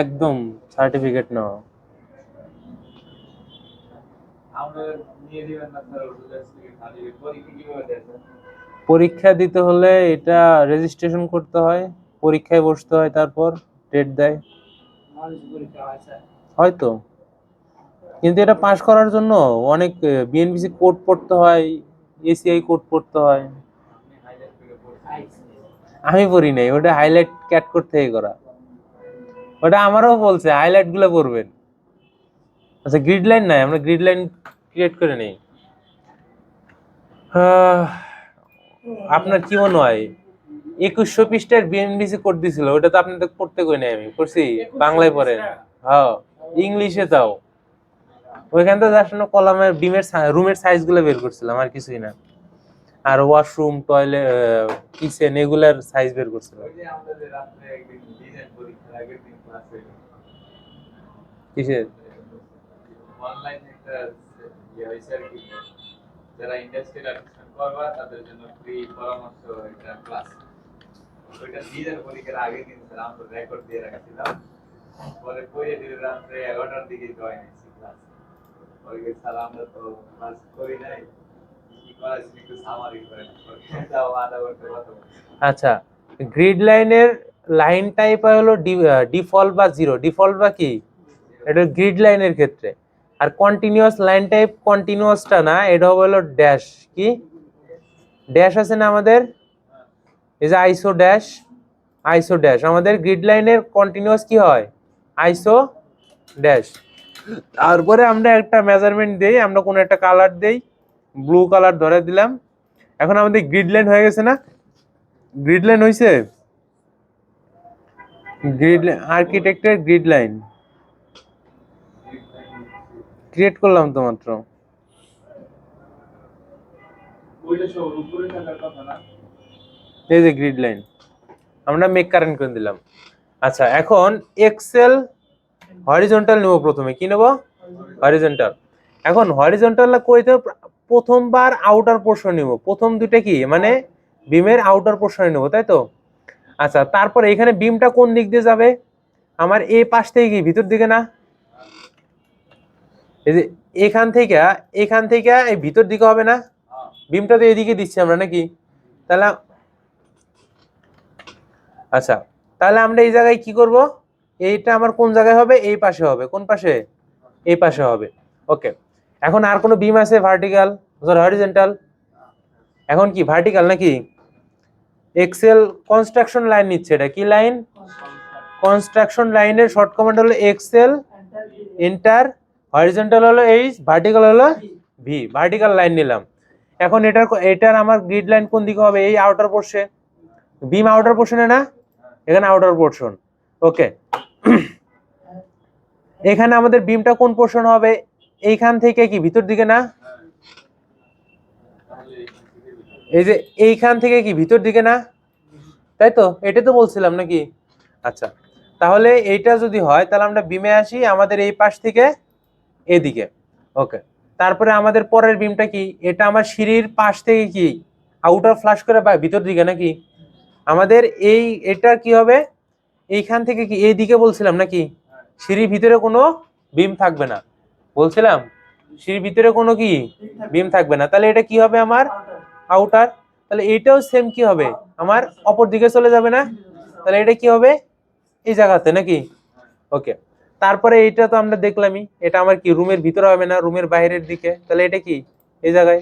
একদম সার্টিফিকেট নাও। আমরা নিয়ে দিবেন না স্যার অটোডেস্ক থেকে সার্টিফিকেট পরীক্ষা কিভাবে দেয় স্যার? পরীক্ষা দিতে হলে এটা রেজিস্ট্রেশন করতে হয়, পরীক্ষায় বসতে হয়, তারপর ডেট দেয় মানুষ পরীক্ষা হয় স্যার। হয়তো। কিন্তু এটা পাস করার জন্য অনেক বিএনপিসি কোড পড়তে হয়, এসিআই কোড পড়তে হয়। আপনি হাইলাইট করে পড়ছেন। আইসি। আমি পড়ি নাই, ওটা হাইলাইট ক্যাট কোড থেকে করা। ওটা আমারও বলছে হাইলাইট গুলো পড়বেন। আচ্ছা, গ্রিড লাইন নাই, আমরা গ্রিড লাইন ক্রিয়েট করে নেই। আপনার কি মনে হয় 2100 পৃষ্ঠার বিএনবিসি কোড দিছিল, ওটা তো আপনাদের পড়তে কই নাই, আমি পড়ছি বাংলায় পড়েন। হ্যাঁ, ইংলিশে তাও ওইখান থেকে আসলে কলামের বিমের রুমের সাইজ গুলো বের করছিলাম, আর কিছুই না। আর ওয়াশরুম টয়লেট কিচেন এগুলার সাইজ বের করছিলাম। ওই যে আমাদের যে রাত্রে একদিন ডিজাইন পরীক্ষার আগের দিন ক্লাস হইল কিসের? অনলাইন একটা ইয়ে হয়েছে আর কি, যারা ইন্ডাস্ট্রিয়াল অ্যাডমিশন করবা তাদের জন্য ফ্রি পরামর্শ একটা ক্লাস। ওইটা ডিজাইন পরীক্ষার আগের দিন স্যার আমরা রেকর্ড দিয়ে রাখছিলাম, পরে পড়ে দিয়ে রাত্রে 11টার দিকে জয়েন হয়েছি ক্লাস। পরে স্যার আমরা তো ক্লাস করি নাই, কি করাচ্ছি একটু সামারি করেন, তাও আধা ঘন্টা কথা বলছি। আচ্ছা, গ্রিড লাইনের লাইন টাইপ হলো ডিফল্ট বা জিরো। ডিফল্ট বা কি, এটা গ্রিড লাইনের ক্ষেত্রে। আর কন্টিনিউয়াস লাইন টাইপ কন্টিনিউয়াসটা না, এটা হলো ড্যাশ। কি ড্যাশ আছে না আমাদের, এই যে আইসো ড্যাশ, আইসো ড্যাশ আমাদের গ্রিড লাইনের কন্টিনিউয়াস কি হয়, আইসো ড্যাশ। তারপরে আমরা একটা মেজারমেন্ট দেই, আমরা কোনো একটা কালার দেই, ব্লু কালার ধরে দিলাম। এখন আমাদের গ্রিড লাইন হয়ে গেছে না, গ্রিড লাইন হয়েছে, গ্রিড আর্কিটেক্টের গ্রিড লাইন ক্রিয়েট করলাম তো মাত্র। ওইটা সব উপরে থাকার কথা না। এই যে গ্রিড লাইন আমরা মেক কারেন্ট করে দিলাম। আচ্ছা, এখন এক্সেল হরিজন্টাল নেব, প্রথমে কি নেব, হরিজন্টাল। এখন হরিজন্টাল কইতে প্রথমবার আউটার পোর্শন নিব, প্রথম দুইটা কি মানে বিমের আউটার পোর্শনে নেব, তাই তো। আচ্ছা, তারপরে এখানে বিমটা কোন দিক দিয়ে যাবে, আমার এই পাশ থেকে কি ভিতর দিকে না, এই যে এখান থেকে এই ভিতর দিকে হবে না, বিমটা তো এদিকে দিচ্ছি আমরা নাকি, তাহলে আচ্ছা তাহলে আমরা এই জায়গায় কি করব, এইটা আমার কোন জায়গায় হবে, এই পাশে হবে, কোন পাশে, এই পাশে হবে। ওকে, এখন আর কোনো বিম আছে ভার্টিক্যাল, হরিজন্টাল, এখন কি ভার্টিক্যাল নাকি, এক্সেল কনস্ট্রাকশন লাইন নিচ্ছে, এটা কি লাইন, কনস্ট্রাকশন লাইনের শর্ট কমান্ড হলো এক্সেল এন্টার, হরিজন্টাল হলো এইচ, ভার্টিক্যাল হলো ভি, ভার্টিক্যাল লাইন নিলাম। এখন এটার আমার গ্রিড লাইন কোন দিকে হবে, এই আউটার পোর্শনে, বিম আউটার পোর্শনে না, এখানে আউটার পোর্শন। ওকে, এখানে আমাদের বিমটা কোন পোর্শন হবে, এইখান থেকে কি ভিতর দিকে না, এই যে এইখান থেকে কি ভিতর দিকে না, তাই তো, এটা তো বলছিলাম নাকি। আচ্ছা, তাহলে এইটা যদি হয় তাহলে আমরা বিমে আসি আমাদের এই পাশ থেকে এদিকে। ওকে, তারপরে আমাদের পরের বিমটা কি, এটা আমার সিঁড়ির পাশ থেকে কি আউটার ফ্লাশ করে বা ভিতর দিকে নাকি, আমাদের এটা কি হবে, এইখান থেকে কি এইদিকে বলছিলাম নাকি, সিঁড়ির ভিতরে কোনো বিম থাকবে না বলছিলাম, সিঁড়ির ভিতরে কোনো কি বিম থাকবে না, তাহলে এটা কি হবে আমার আউটার, তাহলে এইটাও সেম কি হবে আমার অপর দিকে চলে যাবে না, তাহলে এটা কি হবে এই জায়গাতে নাকি। ওকে, তারপরে এইটা তো আমরা দেখলামই, এটা আমার কি রুমের ভিতরে হবে না রুমের বাইরের দিকে, তাহলে এটা কি এই জায়গায়,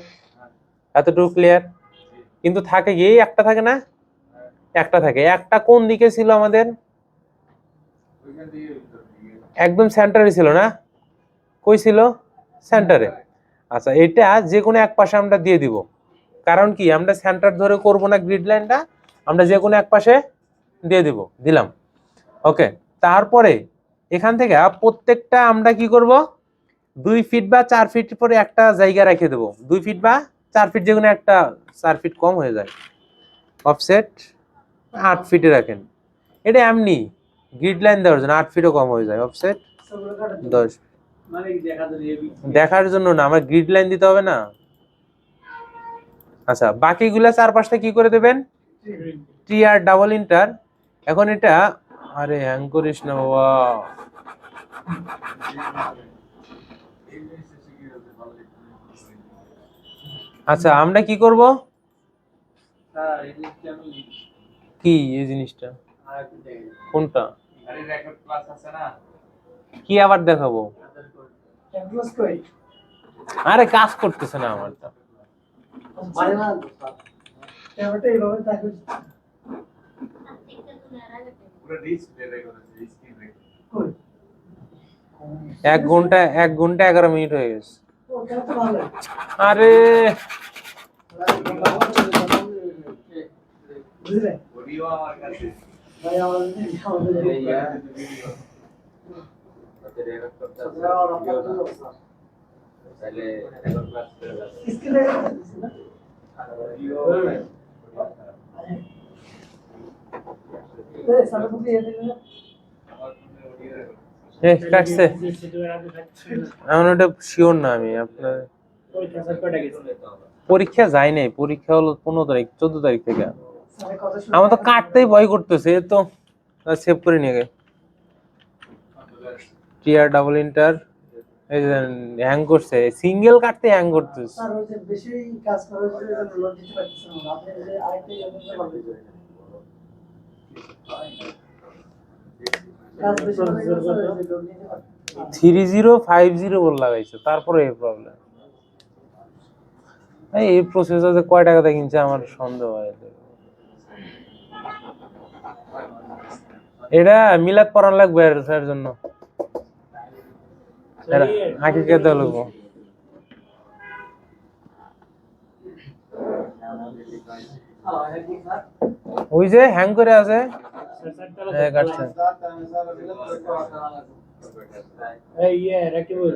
এতটুকু ক্লিয়ার। কিন্তু থাকে কি এই একটা থাকে না, একটা থাকে, একটা কোন দিকে ছিল আমাদের, একদম সেন্টারে ছিল না, কই ছিল সেন্টারে। আচ্ছা এটা যে কোনো এক পাশে আমরা দিয়ে দিব, কারণ কি আমরা সেন্টার ধরে করব না গ্রিড লাইনটা, আমরা যে কোনো এক পাশে দিয়ে দিব, দিলাম। ওকে, তারপরে এখান থেকে প্রত্যেকটা আমরা কি করব 2 ফিট বা 4 ফিট পরে একটা জায়গা রেখে দেব, 2 ফিট বা 4 ফিট, যে কোনো একটা 4 ফিট কম হয়ে যায়, অফসেট 8 ফিটে রাখেন, এটা এমনি গ্রিড লাইন দেওয়ার জন্য 8 ফিটও কম হয়ে যায়, অফসেট 10। মানে দেখা যায় দেখার জন্য না, আমার গ্রিড লাইন দিতে হবে না। আচ্ছা বাকিগুলা চারপাশটা কি করে দেবেন, টিআর ডাবল ইন্টার। এখন এটা আরে হ্যাং করিস না বাবা, আচ্ছা আমরা কি করব, স্যার এই জিনিসটা আমি কি এই জিনিসটা আরেকটু দেখি। কোনটা, আরে রেকর্ড ক্লাস আছে না, কি আবার দেখাবো, ক্যালকুলাস কই আরে কাজ করতেছে না আমারটা। পারে না ক্যামেরাটা এইভাবে থাকে পুরো ডিসপ্লে রেকর্ড আছে, স্ক্রিন রেকর্ড। কই 1 ঘন্টা 11 মিনিট হয়ে গেছে। ও তাহলে তো ভালো আরে বুঝলে অডিও আমার কাছে ভাই আমাদের তাতে রেকর্ড করতে আছে, স্ক্রিনে তাহলে রেকর্ড ক্লাস করে যাবে না অডিও এই সামনে বুঝি এদিকে না আমার ফোনে অডিও রেকর্ড কাটছে, এমন ওটা শিওর না আমি আপনার পরীক্ষা যায় নাই, পরীক্ষা হলো 15 তারিখ 14 তারিখ থেকে, স্যারের কথা শুনে আমার তো কাটতেই ভয় করতেছে, এ তো সেভ করে নিয়ে গে টিআর ডাবল ইন্টার, এই যে হ্যাং করছে, সিঙ্গেল কাটতে হ্যাং করতেছে। স্যার ওই যে বেশি কাজ করে বলে লোড দিতে পারতেছেন না, আপনি যে আরেকটা ইয়ে করতে পারবেন কাজ বেশি করে গেলে স্যার ওই যে লোড দিতে পারবেন 3050 বল লাগাইছে, তারপরে এই প্রবলেম। এই প্রসেসর যে কয় টাকাতে কিনছে আমার সন্দেহ হয়, এটা মিলাদ পড়ান লাগবে এর স্যার জন্য, আগে কে দেওয়া লাগবো। ওই যে হ্যাং করে আছে, হ্যাঁ কাটছে। এই ইয়ে রাকিবুল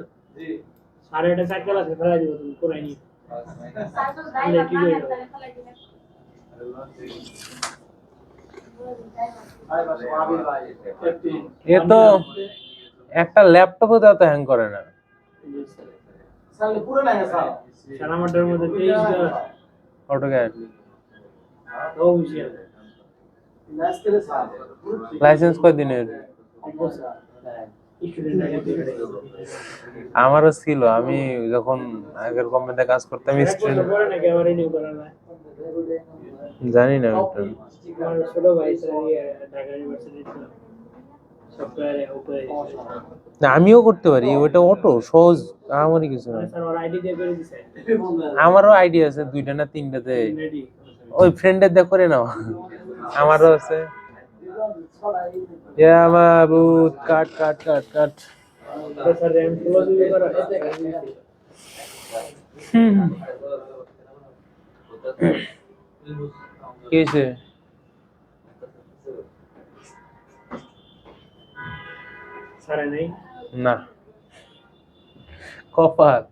সাড়ে এটা সাইকেল আছে ফেলা দিব তুমি করে নি এ তো একটা ল্যাপটপও তো হ্যাং করে না, স্যার পুরো না স্যার সারা মাঠের মধ্যে 23 অটোক্যাড ও বুঝিয়া ম্যাচ খেলে স্যার লাইসেন্স কয় দিনের, স্টুডেন্ট আগে থেকে আমারও ছিল, আমি যখন আগের কোম্পানিতে কাজ করতাম স্টুডেন্ট, পরে নাকি আবার রিনিউ করা না জানি না ওটা। আমার ছোট ভাই স্যার ঢাকা ইউনিভার্সিটিতে সফটওয়্যারে উপরে না আমিও করতে পারি, ওটা অটো সহজ, আমারই কিছু না। স্যার ওর আইডি দিয়ে করে দিছে আমারও আইডিয়া আছে 2টা না 3টাতে, রেডি ওই ফ্রেন্ডের দিয়ে করে নাও, আমারও আছে। ইয়া মাবুদ কাট কাট কাট কাট, স্যার র্যাম ক্লোজ দিয়ে করা কি হয়েছে, স্যার নাই না কপাল,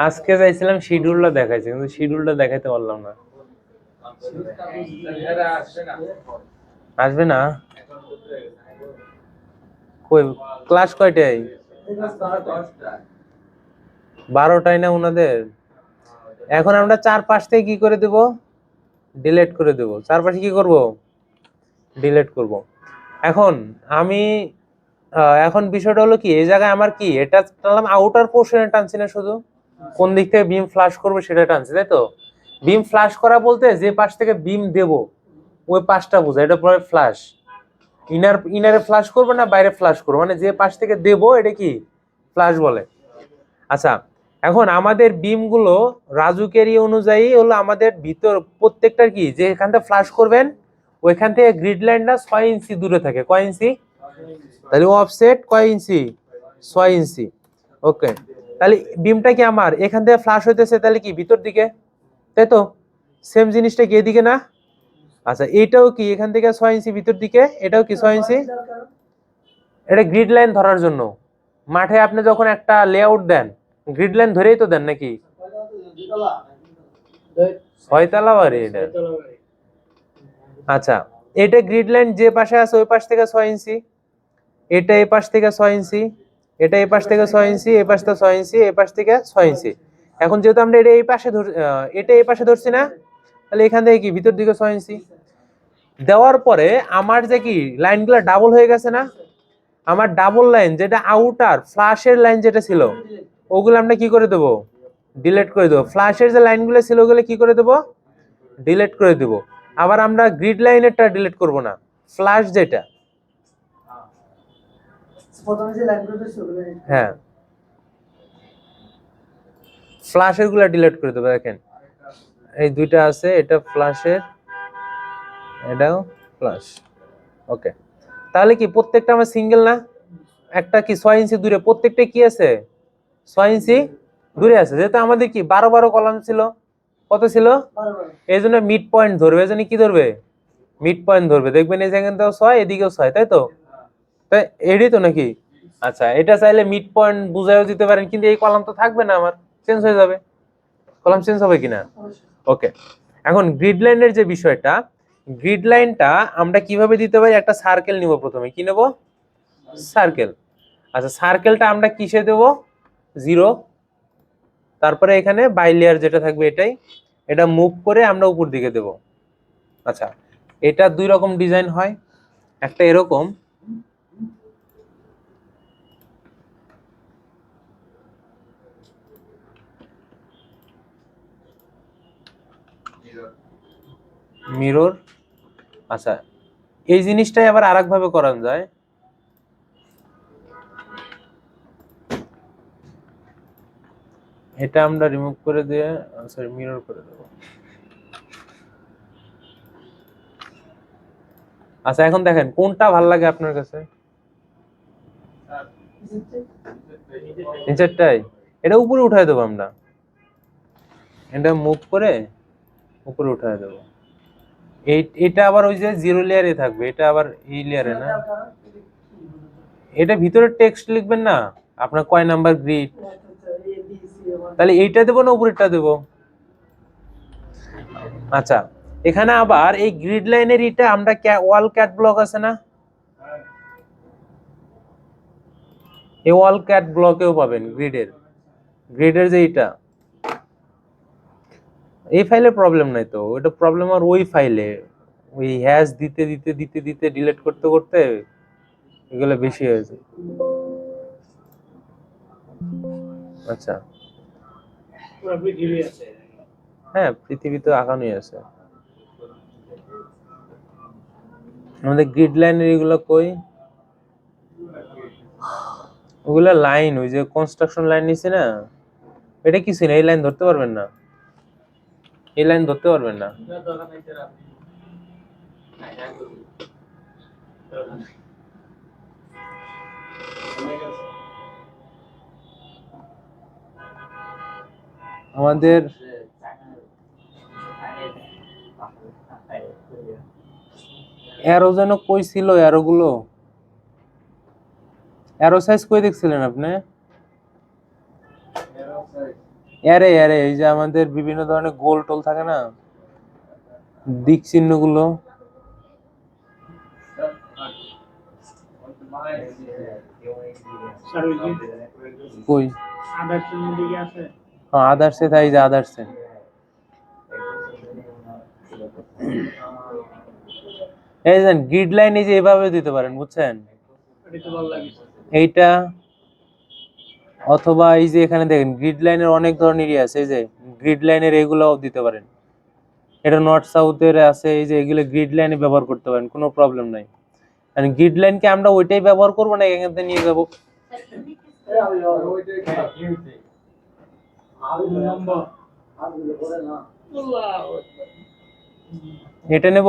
আজকে চাইছিলাম শিডিউলটা দেখাইছে, কিন্তু শিডিউলটা দেখাইতে পারলাম না। আসবে না কই, ক্লাস কয়টায়, 12টায় না ওনাদের। এখন আমরা 4-5 থেকে কি করে দেব, ডিলিট করে দেব, 4-5 কি করব, ডিলিট করব। এখন আমি এখন বিষয়টা হলো কি, এই জায়গায় আমার কি এটা টানলাম আউটার পোর্শনে টানছি না, শুধু কোন দিক থেকে বিম ফ্লাশ করবে সেটা টানছি, তাই তো। বিম ফ্লাশ করা বলতে যে পাশ থেকে বিম দেব ওই পাশটা বোঝায়, এটা পরে ফ্লাশ। ইনারে ফ্লাশ করবো না বাইরে ফ্লাশ করবো, মানে যে পাশ থেকে দেব এটা কি ফ্লাশ বলে। আচ্ছা, এখন আমাদের বিম গুলো রাজুকেরি অনুযায়ী হলো আমাদের ভিতর প্রত্যেকটার কি, যে এখান থেকে ফ্লাশ করবেন ওইখান থেকে গ্রিড লাইনটা 6 ইঞ্চি দূরে থাকে। কয় ইঞ্চি? তাহলে অফসেট কয় ইঞ্চি? 6 ইঞ্চি। ওকে, তাহলে বিমটা কি আমার এখান থেকে ফ্লাশ হইতেছে তাহলে কি ভিতর দিকে, তাই তো? সেম জিনিসটা কি এদিকে না? আচ্ছা, এটাও কি এখান থেকে 6 ইঞ্চি ভিতর দিকে, এটাও কি 6 ইঞ্চি? এটা গ্রিড লাইন ধরার জন্য। মাঠে আপনি যখন একটা লেআউট দেন গ্রিড লাইন ধরেই তো দেন নাকি? 6 তলা বাড়ি এটা। আচ্ছা, এটা গ্রিড লাইন যে পাশে আছে ওই পাশ থেকে 6 ইঞ্চি, এটা এই পাশ থেকে 6 ইঞ্চি, এটা এই পাশ থেকে 6 ইঞ্চি, এই পাশ থেকে 6 ইঞ্চি, এই পাশ থেকে 6 ইঞ্চি। এখন যেহেতু আমরা এটা এই পাশে এটা এই পাশে ধরছি না, তাহলে এখান থেকে কি ভিতর দিকে 6 ইঞ্চি দেওয়ার পরে আমার যে কি লাইনগুলো ডাবল হয়ে গেছে না? আমার ডাবল লাইন যেটা আউটার ফ্লাশের লাইন যেটা ছিল ওগুলো আমরা কি করে দেবো? ডিলিট করে দেবো। ফ্লাশের যে লাইনগুলো ছিল ওগুলো কি করে দেবো? ডিলিট করে দেবো। আবার আমরা গ্রিড লাইনেরটা ডিলিট করব না, ফ্লাশ যেটা, প্রথমে যে লাইনগুলো দিয়েছে ওগুলো হ্যাঁ ফ্লাশের গুলা ডিলিট করে দেবো। দেখেন এই দুইটা আছে, এটা ফ্লাশের, এটাও ফ্লাশ। ওকে, তাহলে কি প্রত্যেকটা আমার সিঙ্গেল না? একটা কি 6 ইঞ্চি দূরে, প্রত্যেকটা কি আছে 6 ইঞ্চি দূরে আছে। যেহেতু আমাদের কি 12 কলাম ছিল, কত ছিল? বারবার এই জন্য মিড পয়েন্ট ধরবে, এই জন্য কি ধরবে? মিড পয়েন্ট ধরবে। দেখবেন এই জায়গাটাও 6 এদিকেও 6, তাই তো? তাই এডি তো নাকি? আচ্ছা, এটা চাইলে মিড পয়েন্ট বুঝাইও দিতে পারেন, কিন্তু এই কলাম তো থাকবে না, আমার চেঞ্জ হয়ে যাবে। কলাম চেঞ্জ হবে কিনা? ওকে, এখন গ্রিড লাইনের যে বিষয়টা, গ্রিড লাইনটা আমরা কিভাবে দিতে পারি? একটা সার্কেল নিব, প্রথমে কি নেব? সার্কেল। আচ্ছা, সার্কেলটা আমরা কিসে দেব? 0। তারপরে এখানে বাইলেয়ার যেটা থাকবে এটাই, এটা মুভ করে আমরা উপর দিকে দেব। আচ্ছা, এটা দুই রকম ডিজাইন হয়, একটা এরকম, মিরর। আচ্ছা, এই জিনিসটাই আবার আরেক ভাবে করানো যায়। এটা আমরা রিমুভ করে দিয়ে সরি মিরর করে দেব। আচ্ছা, এখন দেখেন কোনটা ভালো লাগে আপনার কাছে? নিচেরটাই। এটা উপরে উঠায় দেবো আমরা, এটা মুভ করে উপরে উঠায় দেবো। এটা আবার ওই যে 0 লেয়ারে থাকবে, এটা আবার এই লেয়ারে না। এটা ভিতরে টেক্সট লিখবেন না আপনার কয় নাম্বার গ্রিড, তাহলে এইটা দেবো না উপরেরটা দেবো? আচ্ছা, এখানে আবার এই গ্রিড লাইনের এটা আমরা ওয়াল ক্যাট ব্লক আছে না, এই ওয়াল ক্যাট ব্লকেও পাবেন গ্রিডের যে এটা, এই ফাইলে প্রবলেম নাই তো, ওটা প্রবলেম আর ওই ফাইলে ওই হ্যাশ দিতে দিতে দিতে দিতে ডিলিট করতে করতে এগুলো বেশি হয়েছে। আচ্ছা, পুরো পৃথিবী আছে। হ্যাঁ পৃথিবী তো আঁকানোই আছে। আমাদের গ্রিড লাইনের এগুলো কই? ওগুলা লাইন, ওই যে কনস্ট্রাকশন লাইন নিছে না, এটা কিছু না, এই লাইন ধরতে পারবেন না, এই লাইন ধরতে পারবেন না। দরকার নাই স্যার, আপনি আমাদের অ্যারো যেন কই ছিল, অ্যারো গুলো, অ্যারো সাইজ কই দেখছিলেন আপনি? অ্যারে অ্যারে এই যে আমাদের বিভিন্ন ধরনের গোল টোল থাকে না, দিক চিহ্ন গুলো, স্যার ওই যে কই? আদার্সের মধ্যে কি আছে? হ্যাঁ আদার্সে তাই যে আদার্সে, এই যে গ্রিড লাইন এই যে এভাবে দিতে পারেন, বুঝছেন? এটা তো ভালো লাগে। এইটা অথবা এই যে এখানে দেখেন গ্রিড লাইনের অনেক ধরনের আছে, এই যে গ্রিড লাইনের এগুলোও দিতে পারেন, এটা নর্থ সাউথের আছে, এই যে এগুলো গ্রিড লাইনে ব্যবহার করতে পারেন, কোনো প্রবলেম নাই। আর গ্রিড লাইনকে আমরা ওইটাই ব্যবহার করবো না, এখান থেকে নিয়ে যাবো। এটা নেব,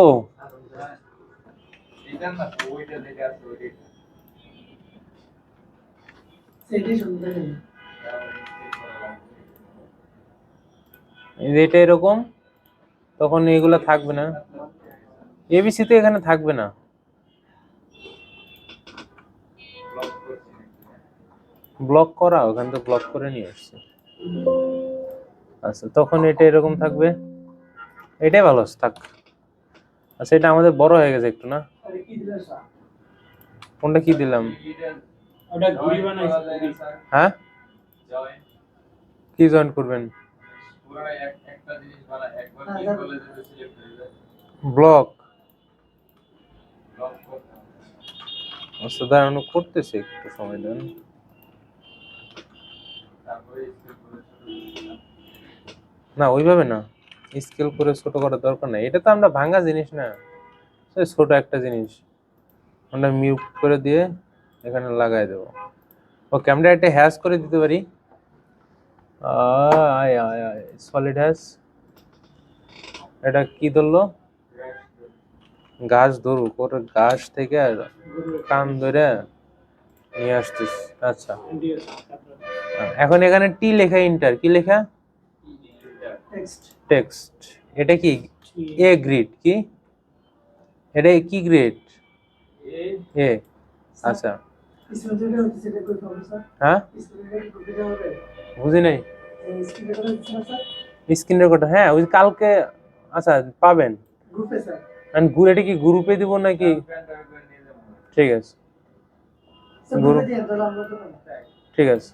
সেটাই সুন্দর লাগে। এটা এরকম, তখন এগুলো থাকবে না, এবিসি তো এখানে থাকবে না। ব্লক করা, ওখান থেকে ব্লক করে নিয়ে আসছে। আচ্ছা, তখন এটা এরকম থাকবে, এটাই ভালো আছে, থাক। আচ্ছা, এটা আমাদের বড় হয়ে গেছে একটু না? আরে কি দিলা স্যার? কোনটা কি দিলাম? ওটা ঘুড়ি বানাইছে ঘুড়ি। হ্যাঁ, জয়েন কি জয়েন করবেন? পুরো একটা জিনিস বানা একবার হ্যাঁ, ক্লিক হ্যাঁ। করলে যেটা সিলেক্ট হয়ে যায় ব্লক। লক করতে আচ্ছা, দাঁড়ানো করতেছে, একটু সময় দেন। তারপরে স্ক্রিন করে ছোট না, ওইভাবে না, স্কেল করে ছোট করার দরকার নাই, এটা তো আমরা ভাঙা জিনিস না, এই ছোট একটা জিনিস আমরা মিউট করে দিয়ে এখানে লাগাই দেবো। ওকে, আমরা একটা হ্যাশ করে দিতে পারি, সলিড হ্যাশ। এটা কি ধরলো? গাছ ধরুক, ওর গাছ থেকে কান ধরে নিয়ে আসছিস। আচ্ছা, এখন এখানে টি লেখা, ইন্টার কি লেখা? Text text. এটা কি এ গ্রিড? কি এটা কি গ্রেড? এ। আচ্ছা, স্ক্রিনে হচ্ছে এটা কই পাবো স্যার? হ্যাঁ, স্ক্রিনে কি করতে হবে? বুঝি নাই। এই স্ক্রিনে করে দিচ্ছেন স্যার? স্ক্রিন রেকর্ডার, হ্যাঁ, ওই কালকে। আচ্ছা, পাবেন। গ্রুপে স্যার। আমি এটা কি গ্রুপে দিব নাকি? ঠিক আছে, স্যার গ্রুপ, গ্রুপে দিয়ে তাহলে আমরা তো পাবো। ঠিক আছে।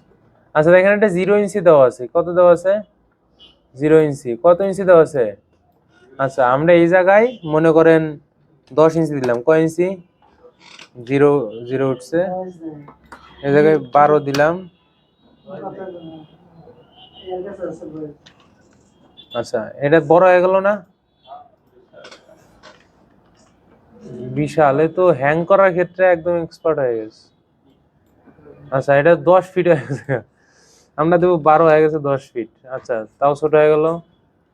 আচ্ছা, এখানে একটা 0 ইঞ্চি দেওয়া আছে, কত দেওয়া আছে? 0 ইঞ্চি। কত ইঞ্চি দেওয়া আছে? আচ্ছা, আমরা এই জায়গায় মনে করেন 10 ইঞ্চি দিলাম, কয় ইঞ্চি? 0 0 উঠছে, এই জায়গায় 12 দিলাম। আচ্ছা, এটা বড় হয়ে গেল না? বিশাল, এ তো হ্যাং করার ক্ষেত্রে একদম এক্সপার্ট হয়ে গেছে। আচ্ছা, এটা 10 ফিট হয়ে গেছে, আমরা দেবো 12, হয়ে গেছে 10 ফিট। আচ্ছা, তাও ছোট হয়ে গেল,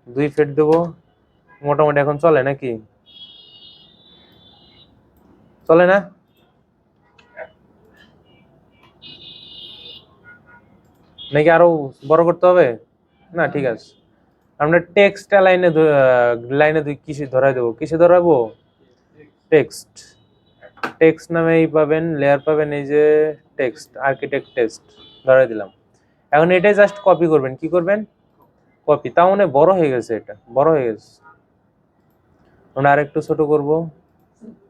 2 ফিট দেবো। মোটামুটি এখন চলে নাকি? চলে না? নাকি আরো বড় করতে হবে? না, ঠিক আছে, আমরা টেক্সট লাইনে লাইনে কিসে ধরাই দেবো? কিসে ধরাবো? টেক্সট। টেক্সট নামে এই পাবেন, লেয়ার পাবেন, এই যে টেক্সট, আর্কিটেক্ট টেক্সট ধরাই দিলাম। এখন এটাই জাস্ট কপি করবেন। কি করবেন? কপি। তাও মানে বড় হয়ে গেছে, এটা বড় হয়ে গেছে, আমরা আর একটু ছোট করব।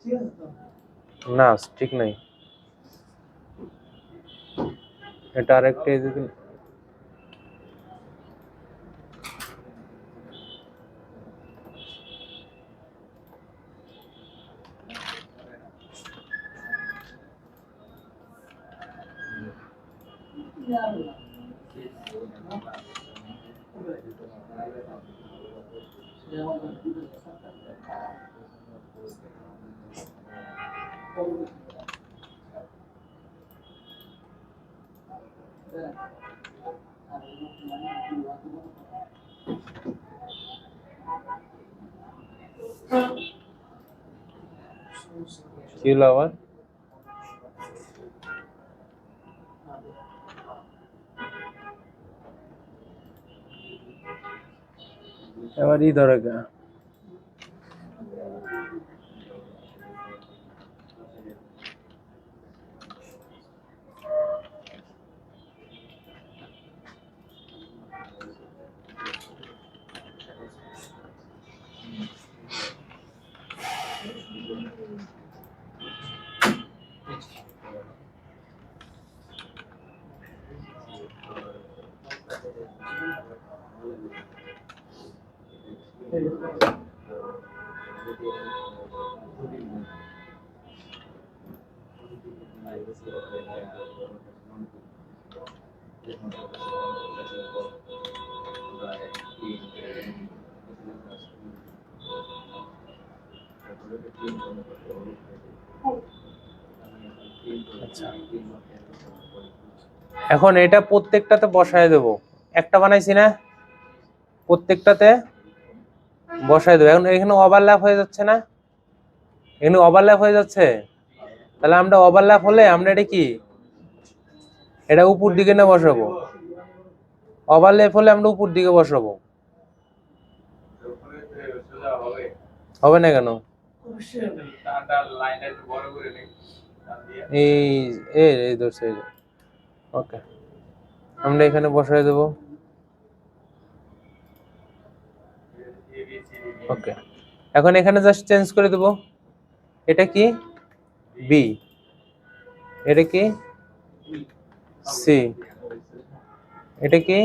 ঠিক আছে তো? না, ঠিক নাই, এটা আরেকটা কি হলো আবার? এবার ই ধরে গা। আচ্ছা, এখন এটা প্রত্যেকটাতে বসায় দেব। একটা বানাইছি না, প্রত্যেকটাতে বসায় দেবো। এখন এখানে ওভারল্যাপ হয়ে যাচ্ছে না, এখানে ওভারল্যাপ হয়ে যাচ্ছে। তাহলে আমরা ওভারল্যাপ হলে আমরা এটা কি, এটা উপর দিকে না বসাবো। ওভারল্যাপ হলে আমরা উপর দিকে বসাবো। হবে না কেন? অবশ্যই হবে। এই এই এই ধরছে, ওকে, আমরা এখানে বসায় দেবো। ওকে, এখন এখানে জাস্ট চেঞ্জ করে দেবো। এটা কি বি, এটা কি সি, এটা কি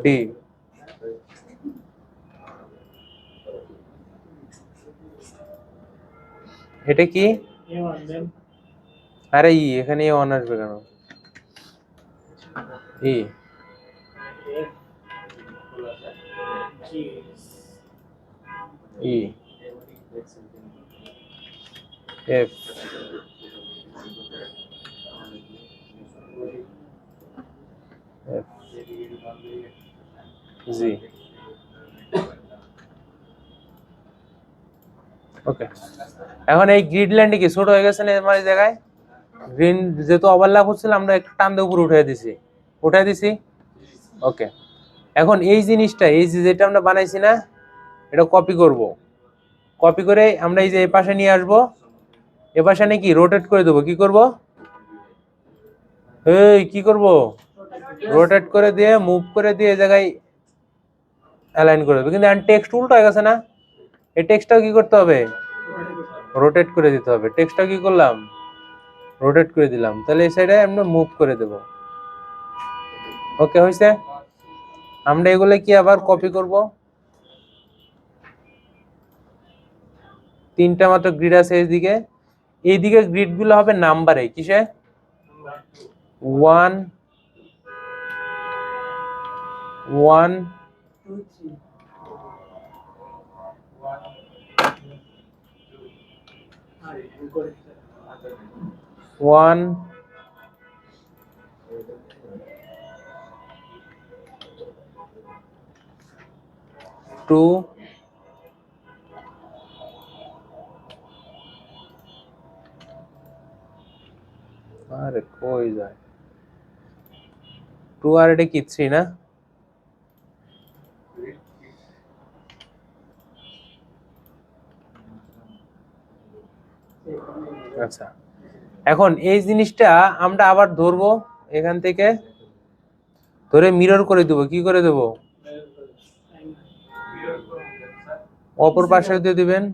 ডি, এটা কি, A1 দেন আরে ই, এখানে ওয়ান আসবে কেন, ই, F G ই, এফ, এফ, জি। ওকে, এখন এই গ্রিড লাইনটি কি ছোট হয়ে গেছে না আমার এই জায়গায়? গ্রিন যেহেতু ওভারল্যাপ হচ্ছিল, আমরা একটু টান দিয়ে উপরে উঠাই দিছি। ওকে, এখন এই জিনিসটা, এই যে যেটা আমরা বানাইছি না, এটা কপি করব। কপি করে আমরা এই যে এই পাশে নিয়ে আসবো। এ পাশে নিয়ে কি রোটেট করে দেবো। কি করব, এই কি করব, রোটেট করে দিয়ে, মুভ করে দিয়ে এই জায়গায় অ্যালাইন করে দেবো। কিন্তু টেক্সট উল্টো হয়ে গেছে না, এই টেক্সটটাও কি করতে হবে, রোটেট করে দিতে হবে। টেক্সটটা কি করলাম, রোটেট করে দিলাম। তাহলে এই সাইডে আমরা মুভ করে দেব। ওকে, হয়েছে। আমরা এগুলো কি আবার কপি করব। তিনটা মাত্র গ্রিড আছে এইদিকে। এইদিকে গ্রিড গুলো হবে নাম্বারে, কিসে, 1 1 2 3 1 2 আরে কই যায়, 2 আর এটা কি 3 না। আচ্ছা, এখন এই জিনিসটা আমরা আবার ধরবো, এখান থেকে ধরে মিরর করে দেবো। কি করে দেবো, অপর পাশে দিয়ে দিবেন।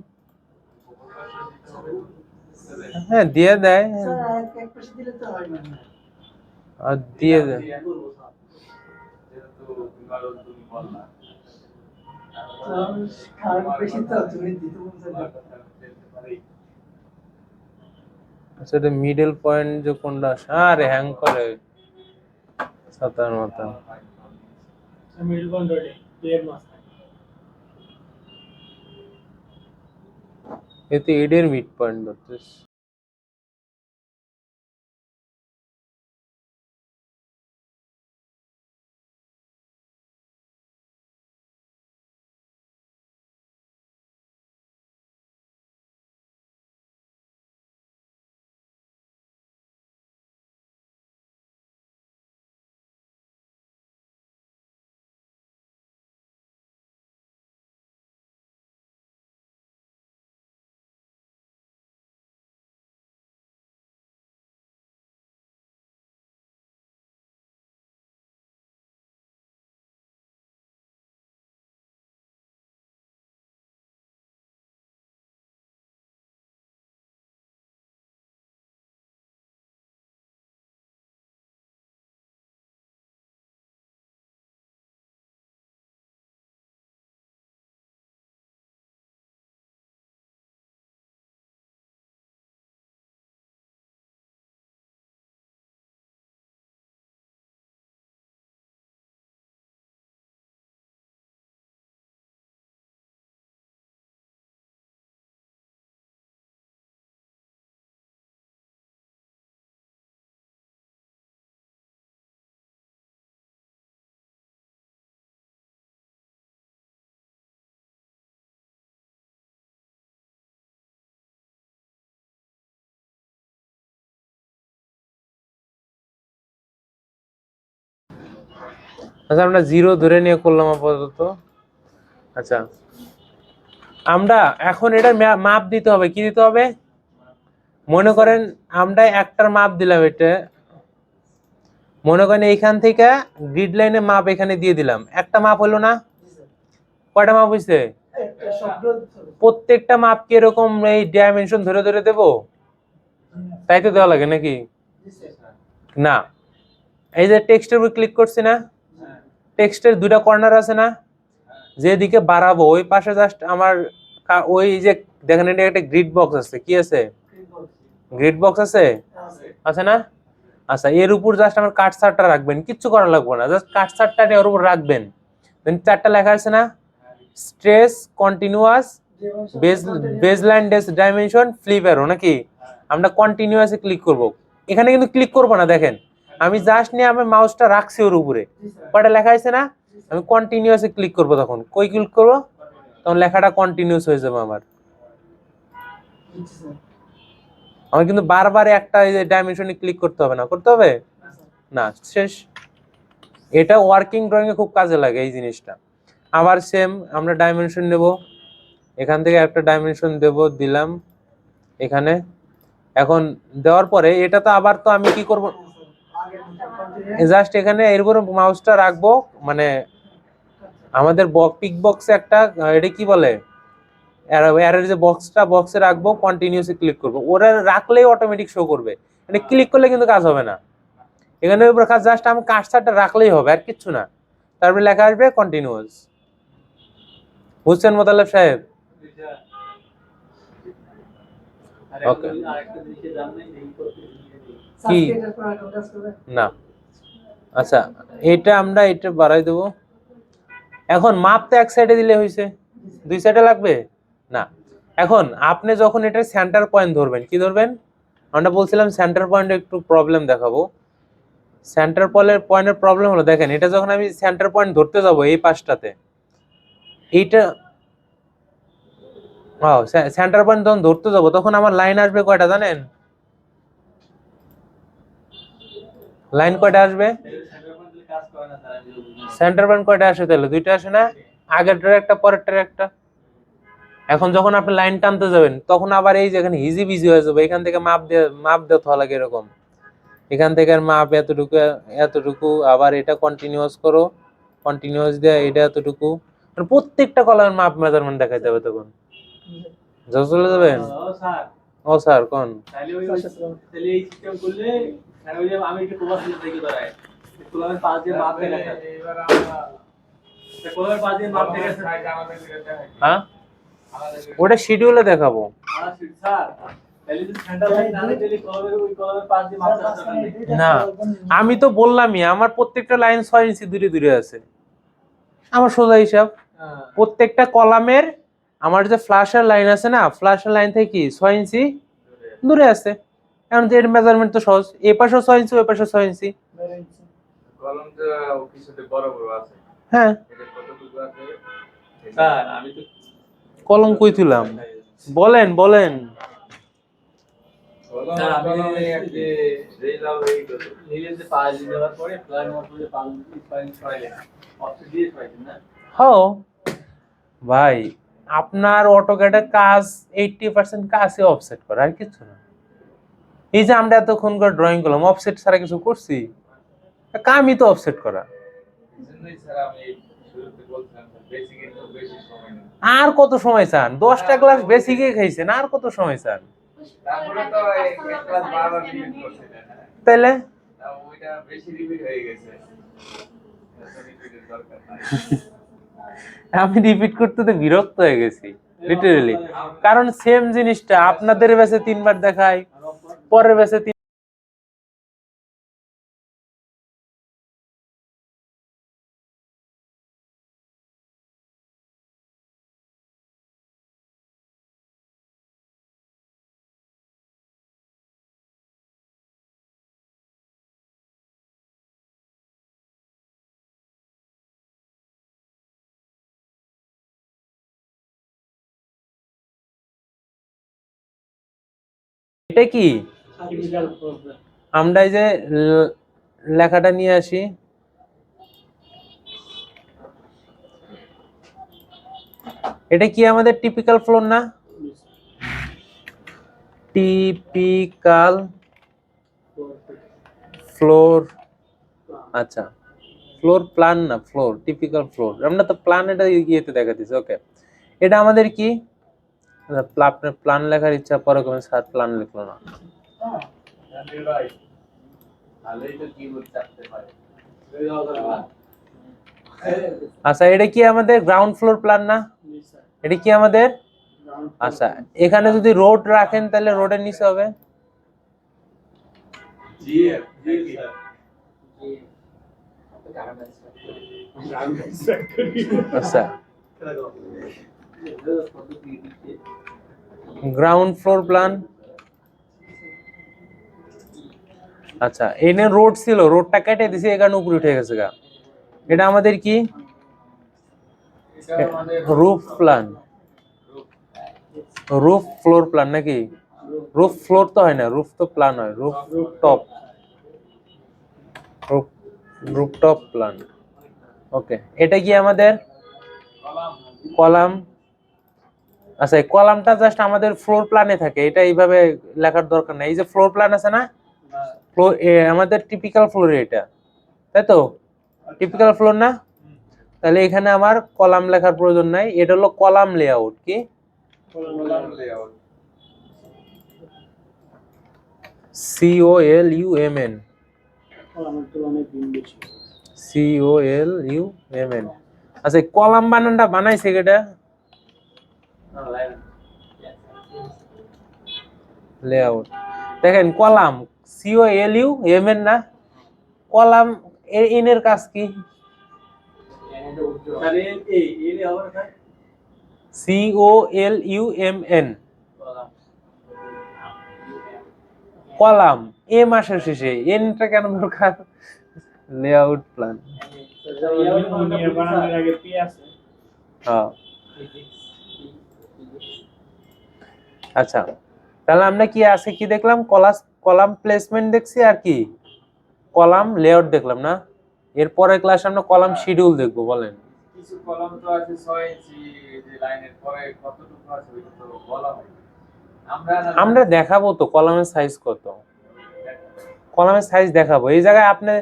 হ্যাঁ, দিয়ে দেয়, স্যার এক পাশে দিলে তো হয় না। আর দিয়ে দেয়। কারণ বেশি তো তুমি দিতে বলছো না। আচ্ছা, এটা মিডল পয়েন্ট যে কোনটা, আরে হ্যাং করে সাতার মাথা। মিডল কন্ট্রোলে প্লেয়ার মাস্টার এতে এডের মিড পয়েন্ট ধরতেছে। আচ্ছা আমরা 0 ধরে নিয়ে করলাম আপাতত। আচ্ছা আমরা এখন এটা মাপ দিতে হবে, কি দিতে হবে? মনে করেন আমরা একটার মাপ দিলাম, এটা মনে করেন এইখান থেকে গ্রিড লাইনে মাপ এখানে দিয়ে দিলাম, একটা মাপ হলো না? কয়টা মাপ হয়েছে? একটা সবগুলো দিতে হবে। প্রত্যেকটা মাপ কি এরকম এই ডাইমেনশন ধরে ধরে দেবো? তাই তো দেওয়া লাগে নাকি? জি স্যার। না, এই যে টেক্সটের উপর ক্লিক করছি না, টেক্সটের দুইটা কর্নার আছে না, যেদিকে বাড়াবো ওই পাশে জাস্ট আমার ওই যে দেখেন এটা একটা গ্রিড বক্স আছে, কি আছে? গ্রিড বক্স আছে, আছে না? আচ্ছা এর উপর জাস্ট আমার কাটসারটা রাখবেন, কিচ্ছু করা লাগবে না, জাস্ট কাটসারটা এর উপর রাখবেন। দেন চারটা লেখা আছে না, stress continuous baseline dimension flip arrow নাকি? আমরা কন্টিনিউয়াসে ক্লিক করব, এখানে কিন্তু ক্লিক করব না, দেখেন আমি জাস্ট নিয়ে আমার মাউসটা রাখছি ওর উপরে, কয়টা লেখা আছে না, আমি কন্টিনিউয়াসে ক্লিক করব, তখন কই ক্লিক করব, তখন লেখাটা কন্টিনিউয়াস হয়ে যাবে আমার। জি স্যার। আমার কিন্তু বারবার একটা ডাইমেনশনে ক্লিক করতে হবে না, করতে হবে না, শেষ। এটা ওয়ার্কিং ড্রয়িং এ খুব কাজে লাগে এই জিনিসটা। আবার সেম আমরা ডাইমেনশন নেব, এখান থেকে একটা ডাইমেনশন দেব, দিলাম এখানে। এখন দেওয়ার পরে এটা তো আবার তো আমি কি করব, জাস্ট এখানে এর উপরে মাউসটা রাখবো, মানে আমাদের পিক বক্সে একটা এটা কি বলে অ্যারোর যে বক্সে রাখবো, কন্টিনিউসলি ক্লিক করবো, ওরা রাখলেই অটোমেটিক শো করবে, মানে ক্লিক করলে কিন্তু কাজ হবে না, এখানে উপরে কাজ জাস্ট আমি কার্সারটা রাখলেই হবে আর কিচ্ছু না, তারপরে লেখা আসবে কন্টিনিউয়াস। বুঝছেন মোতালেব সাহেব? ওকে কি না, আচ্ছা এটা আমরা এটা বাড়াই দেবো। এখন মাপ তো এক সাইডে দিলে হয়েছে, দুই সাইডে লাগবে না। এখন আপনি যখন এটা সেন্টার পয়েন্ট ধরবেন, কি ধরবেন? আমরা বলছিলাম সেন্টার পয়েন্টে একটু প্রবলেম দেখাবো। সেন্টার পয়েন্টের প্রবলেম হলো, দেখেন এটা যখন আমি সেন্টার পয়েন্ট ধরতে যাব এই পাশটাতে, এইটা সেন্টার পয়েন্ট যখন ধরতে যাব তখন আমার লাইন আসবে কয়টা জানেন? লাইন কয়টা আসবে? সেন্টার পয়েন্ট কয়টা আসে তাহলে? দুইটা আসে না, আগেরটার একটা পরেরটার একটা। এখন যখন আপনি লাইন টানতে যাবেন তখন আবার এই যে এখানে হিজি বিজি হয়ে যাবে, এখান থেকে মাপ দিতে লাগে এরকম, এখান থেকে মাপ এতটুকু এতটুকু, আবার এটা কন্টিনিউয়াস করো, কন্টিনিউয়াস দিয়ে এটা এতটুকু, মানে প্রত্যেকটা কলামের মাপ মেজারমেন্ট দেখাইতে হবে তখন। যত চলে যাবেন ও স্যার কোন তাহলে এই সিস্টেম করলে আমি একটু তোমার সাথে দেখি দাঁড়ায় কলামের পাঁচ দিয়ে মাপ দেখাচ্ছে, এবার আমরা কলামের পাঁচ দিয়ে মাপ দেখাচ্ছে, হ্যাঁ ওটা শিডিউলে দেখাবো। স্যার তাহলে যদি সেন্টার লাইন না দিলে কলামের ওই কলামের পাঁচ দিয়ে মাপ দেখাচ্ছে না আমি তো বললামই আমার প্রত্যেকটা লাইন 6 ইঞ্চি দূরে দূরে আছে, আমার সোজা হিসাব প্রত্যেকটা কলামের আমার যে ফ্ল্যাশের লাইন আছে না, ফ্ল্যাশের লাইন থেকে কি 6 ইঞ্চি দূরে আছে। এখন এর মেজারমেন্ট তো সহজ, এই পাশে 6 ইঞ্চি ওই পাশে 6 ইঞ্চি, কলমটা কিছুতে বড় বড় আছে, হ্যাঁ এটা কতটুকু আছে স্যার? আমি তো কলম কই তুলাম, বলেন বলেন। স্যার আমি যে রেজাল এই নীলের যে পাঁচ দিন দেওয়ার পরে প্ল্যান মধ্যে পাঁচ দিন ছড়াইলেন অফিস দিয়ে ছড়াইলেন না হ্যাঁ ভাই, আপনার অটোক্যাডের কাজ 80% কাজই অফসেট করা, আর কিছু না। এই যে আমরা এতক্ষণ করে ড্রয়িং করলাম, অফসেট ছাড়া কিছু করছি? কামই তো অফসেট করা। এজন্যই স্যার আমি শুরুতে বলছিলাম বেসিক একটু বেশি সময় নেই, আর কত সময় চান? 10টা ক্লাস বেসিকে খাইছেন, আর কত সময় চান? তারপরে তো এক ক্লাস বারবার রিপিট করছিলেন, তাইলে তাও ওইটা বেশি রিপিট হয়ে গেছে, এত রিপিটের দরকার নাই। আমি রিপিট করতে তো বিরক্ত হয়ে গেছি লিটারেলি, কারণ সেম জিনিসটা আপনাদের ব্যাচে 3বার দেখায়, পরের ব্যাচে এটা কি আমরা এই যে লেখাটা নিয়ে আসি, এটা কি আমাদের টিপিক্যাল ফ্লোর না? Typical floor. আচ্ছা, ফ্লোর প্ল্যান না, ফ্লোর, টিপিক্যাল ফ্লোর। আমরা তো প্ল্যান এটা ইয়েতে দেখাতেছি। ওকে, এটা আমাদের কি প্ল্যান লেখার ইচ্ছা পরে কোনো স্যার প্ল্যান লিখলো না। আচ্ছা, এটা কি আমাদের গ্রাউন্ড ফ্লোর প্ল্যান না? এটা কি আমাদের? আচ্ছা, এখানে যদি রোড রাখেন তাহলে রোডের নিচে হবে আচ্ছা গ্রাউন্ড ফ্লোর প্ল্যান। আচ্ছা, এনে রোড ছিল, রোডটা কেটে দিছে, এখানে উপরে উঠে গেছে গা। এটা আমাদের কি? Roof plan, roof floor plan নাকি? রুফ ফ্লোর তো হয় না, রুফ তো প্ল্যান হয়। Roof top, roof top plan. Okay, এটা কি আমাদের? কলাম। আচ্ছা, এই কলামটা জাস্ট আমাদের ফ্লোর প্ল্যানে থাকে, এটা এইভাবে লেখার দরকার নেই। এই যে ফ্লোর প্ল্যান আছে না, ফ্লোর আমাদের টিপিক্যাল ফ্লোর এটা, তাই তো? টিপিক্যাল ফ্লোর না? তাহলে এখানে আমার কলাম লেখার প্রয়োজন নাই। এটা হলো কলাম লেআউট। কি COLUMN, COLUMN। আচ্ছা, কলাম বানানটা বানাইছে কেটা? লেআউট। দেখেন কলাম COLUMN না, কলাম এন এর কাজ কি? COLUMN, column. এ মাসের শেষে এনটা কেন দরকার? Layout plan. হ্যাঁ, আচ্ছা, তাহলে আমরা কি আছে কি দেখলাম? কলাম প্লেসমেন্ট দেখছি, আর কি কলাম লেআউট দেখলাম না? এরপরের ক্লাসে আমরা কলাম শিডিউল দেখবো। বলেন, কিছু কলাম তো আছে 6 ইঞ্চি, যে লাইনের পরে কতটুকু আছে ওইটা তো বলা হয়। আমরা দেখাবো তো কলামের সাইজ কত, কলামের সাইজ দেখাবো। এই জায়গায় আপনি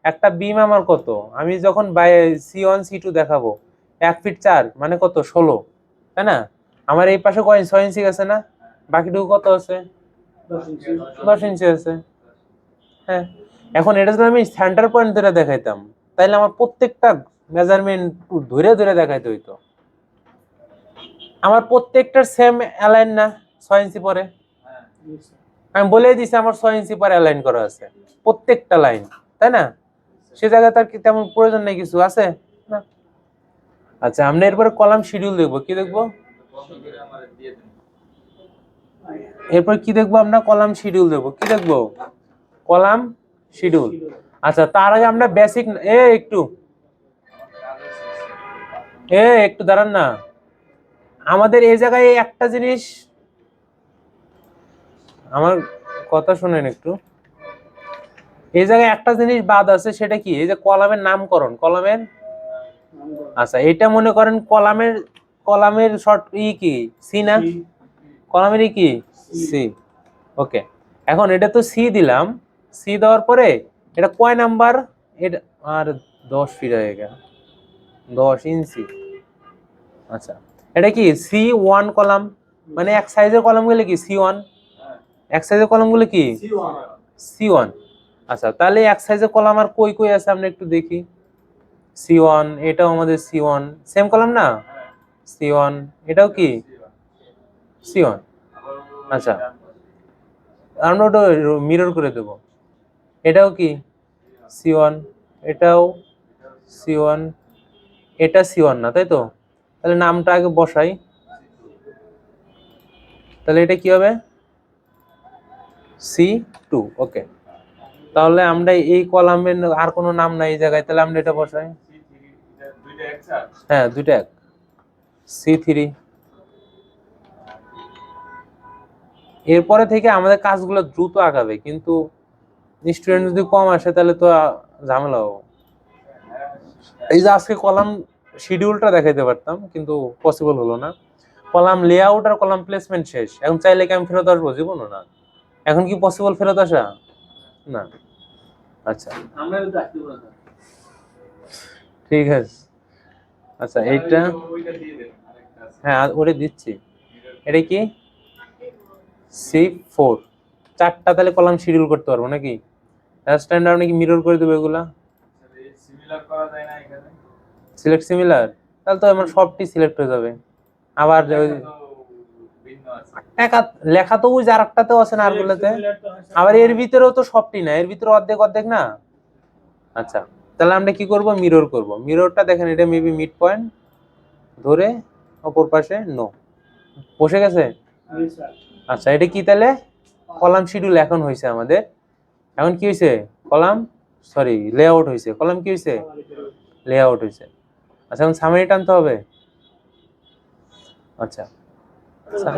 একটা বিম আমার কত, আমি যখন C1 C2 দেখাবো 1 ফিট 4 মানে কত? 16, তাই না? আমার এই পাশে 6 ইঞ্চি আছে না, বাকিটুকু কত আছে? 10 ইঞ্চি আছে। হ্যাঁ, এখন এটা যদি আমি সেন্টার পয়েন্ট ধরে দেখাইতাম, তাহলে আমার প্রত্যেকটা মেজারমেন্ট ধরে ধরে দেখাইতে হইতো। আমার প্রত্যেকটার সেম অ্যালাইন না 6 ইঞ্চি পরে? আমি বলেই দিছি আমার 6 ইঞ্চি পরে অ্যালাইন করা আছে প্রত্যেকটা লাইন, তাই না? সে জায়গায় তার কি তেমন প্রয়োজন নেই কিছু আছে না? আচ্ছা, আমরা এরপরে কলাম শিডিউল দেখবো। কি দেখবো? এরপর কি দেখবো আমরা? কলাম শিডিউল দেখবো। কি দেখবো? Column schedule. আচ্ছা, তার আগে আমরা বেসিক একটু দাঁড়ান না। আমাদের এই জায়গায় একটা জিনিস, আমার কথা শুনেন একটু। এই জায়গায় একটা জিনিস বাদ আছে, সেটা কি? এই যে কলামের নামকরণ, কলামের। আচ্ছা, এটা মনে করেন কলামের শর্ট কি? সি না? কলামের কি? সি। ওকে, এখন এটা তো সি দিলাম। সি দেওয়ার পরে এটা কয় নাম্বার? এটা আর 10 ফিট হয়ে গেল, 10 ইঞ্চি। আচ্ছা, এটা কি C1 কলাম, মানে এক সাইজের কলামগুলো কি C1, এক সাইজের কলামগুলো কি C1। আচ্ছা, তাহলে এক সাইজের কলাম আর কই কই আছে আমরা একটু দেখি। C1, এটাও আমাদের C1, সেম কলাম না? C1, এটাও কি C1। আচ্ছা, আমরা ওটা মিরর করে দেব। এটাও কি C1, এটাও C1, এটা C1 না, তাই তো? তাহলে নামটা আগে বসাই। তাহলে এটা কি হবে? C2। ওকে, তাহলে আমরা এই কলামের আর কোনো নাম নাই এই জায়গায়, তাহলে আমরা এটা বসাই। হ্যাঁ, দুইটা এক, C3। এরপরে থেকে আমাদের কাজগুলো দ্রুত আগাবে, কিন্তু স্টুডেন্ট যদি কম আসে তাহলে তো ঝামেলা হবে। এই যে আজকে কলাম শিডিউলটা দেখাইতে পারতাম, কিন্তু পসিবল হলো না। কলাম লেআউট আর কলাম প্লেসমেন্ট শেষ। এখন চাইলে কি আমি ফেরত আসবো? জীবনও না। এখন কি পসিবল ফেরত আসা? না। আচ্ছা আমরা তো আসতে পারবো না। ঠিক আছে। আচ্ছা এইটা ওইটা দিয়ে দেন আরেকটা আছে। হ্যাঁ ওরে দিচ্ছি। এটা কি C4 চারটা তাহলে কলাম শিডিউল করতে পারবো নাকি? স্ট্যান্ডার্ড নাকি মিরর করে দেবো এগুলা? সিমিলার করা যায় না এখানে? সিলেক্ট সিমিলার, তাহলে তো আমার সবটি সিলেক্ট হয়ে যাবে। আবার ভিন্ন আছে। একা লেখা তো ওই যে আরেকটাতেও আছে না আরগুলোতে। আবার এর ভিতরেও তো সবটি না, এর ভিতরে অর্ধেক অর্ধেক না। আচ্ছা তাহলে আমরা কি করব? মিরর করব। মিররটা দেখেন এটা মেবি মিড পয়েন্ট ধরে অপর পাশে নো বসে গেছে। আচ্ছা এটা কি তাহলে কলাম শিডিউল এখন হয়েছে আমাদের। এখন কি হয়েছে? কলাম সরি লেআউট হয়েছে। কলাম কি হয়েছে? লেআউট হয়েছে। আচ্ছা এখন সামারি টানতে হবে। আচ্ছা আচ্ছা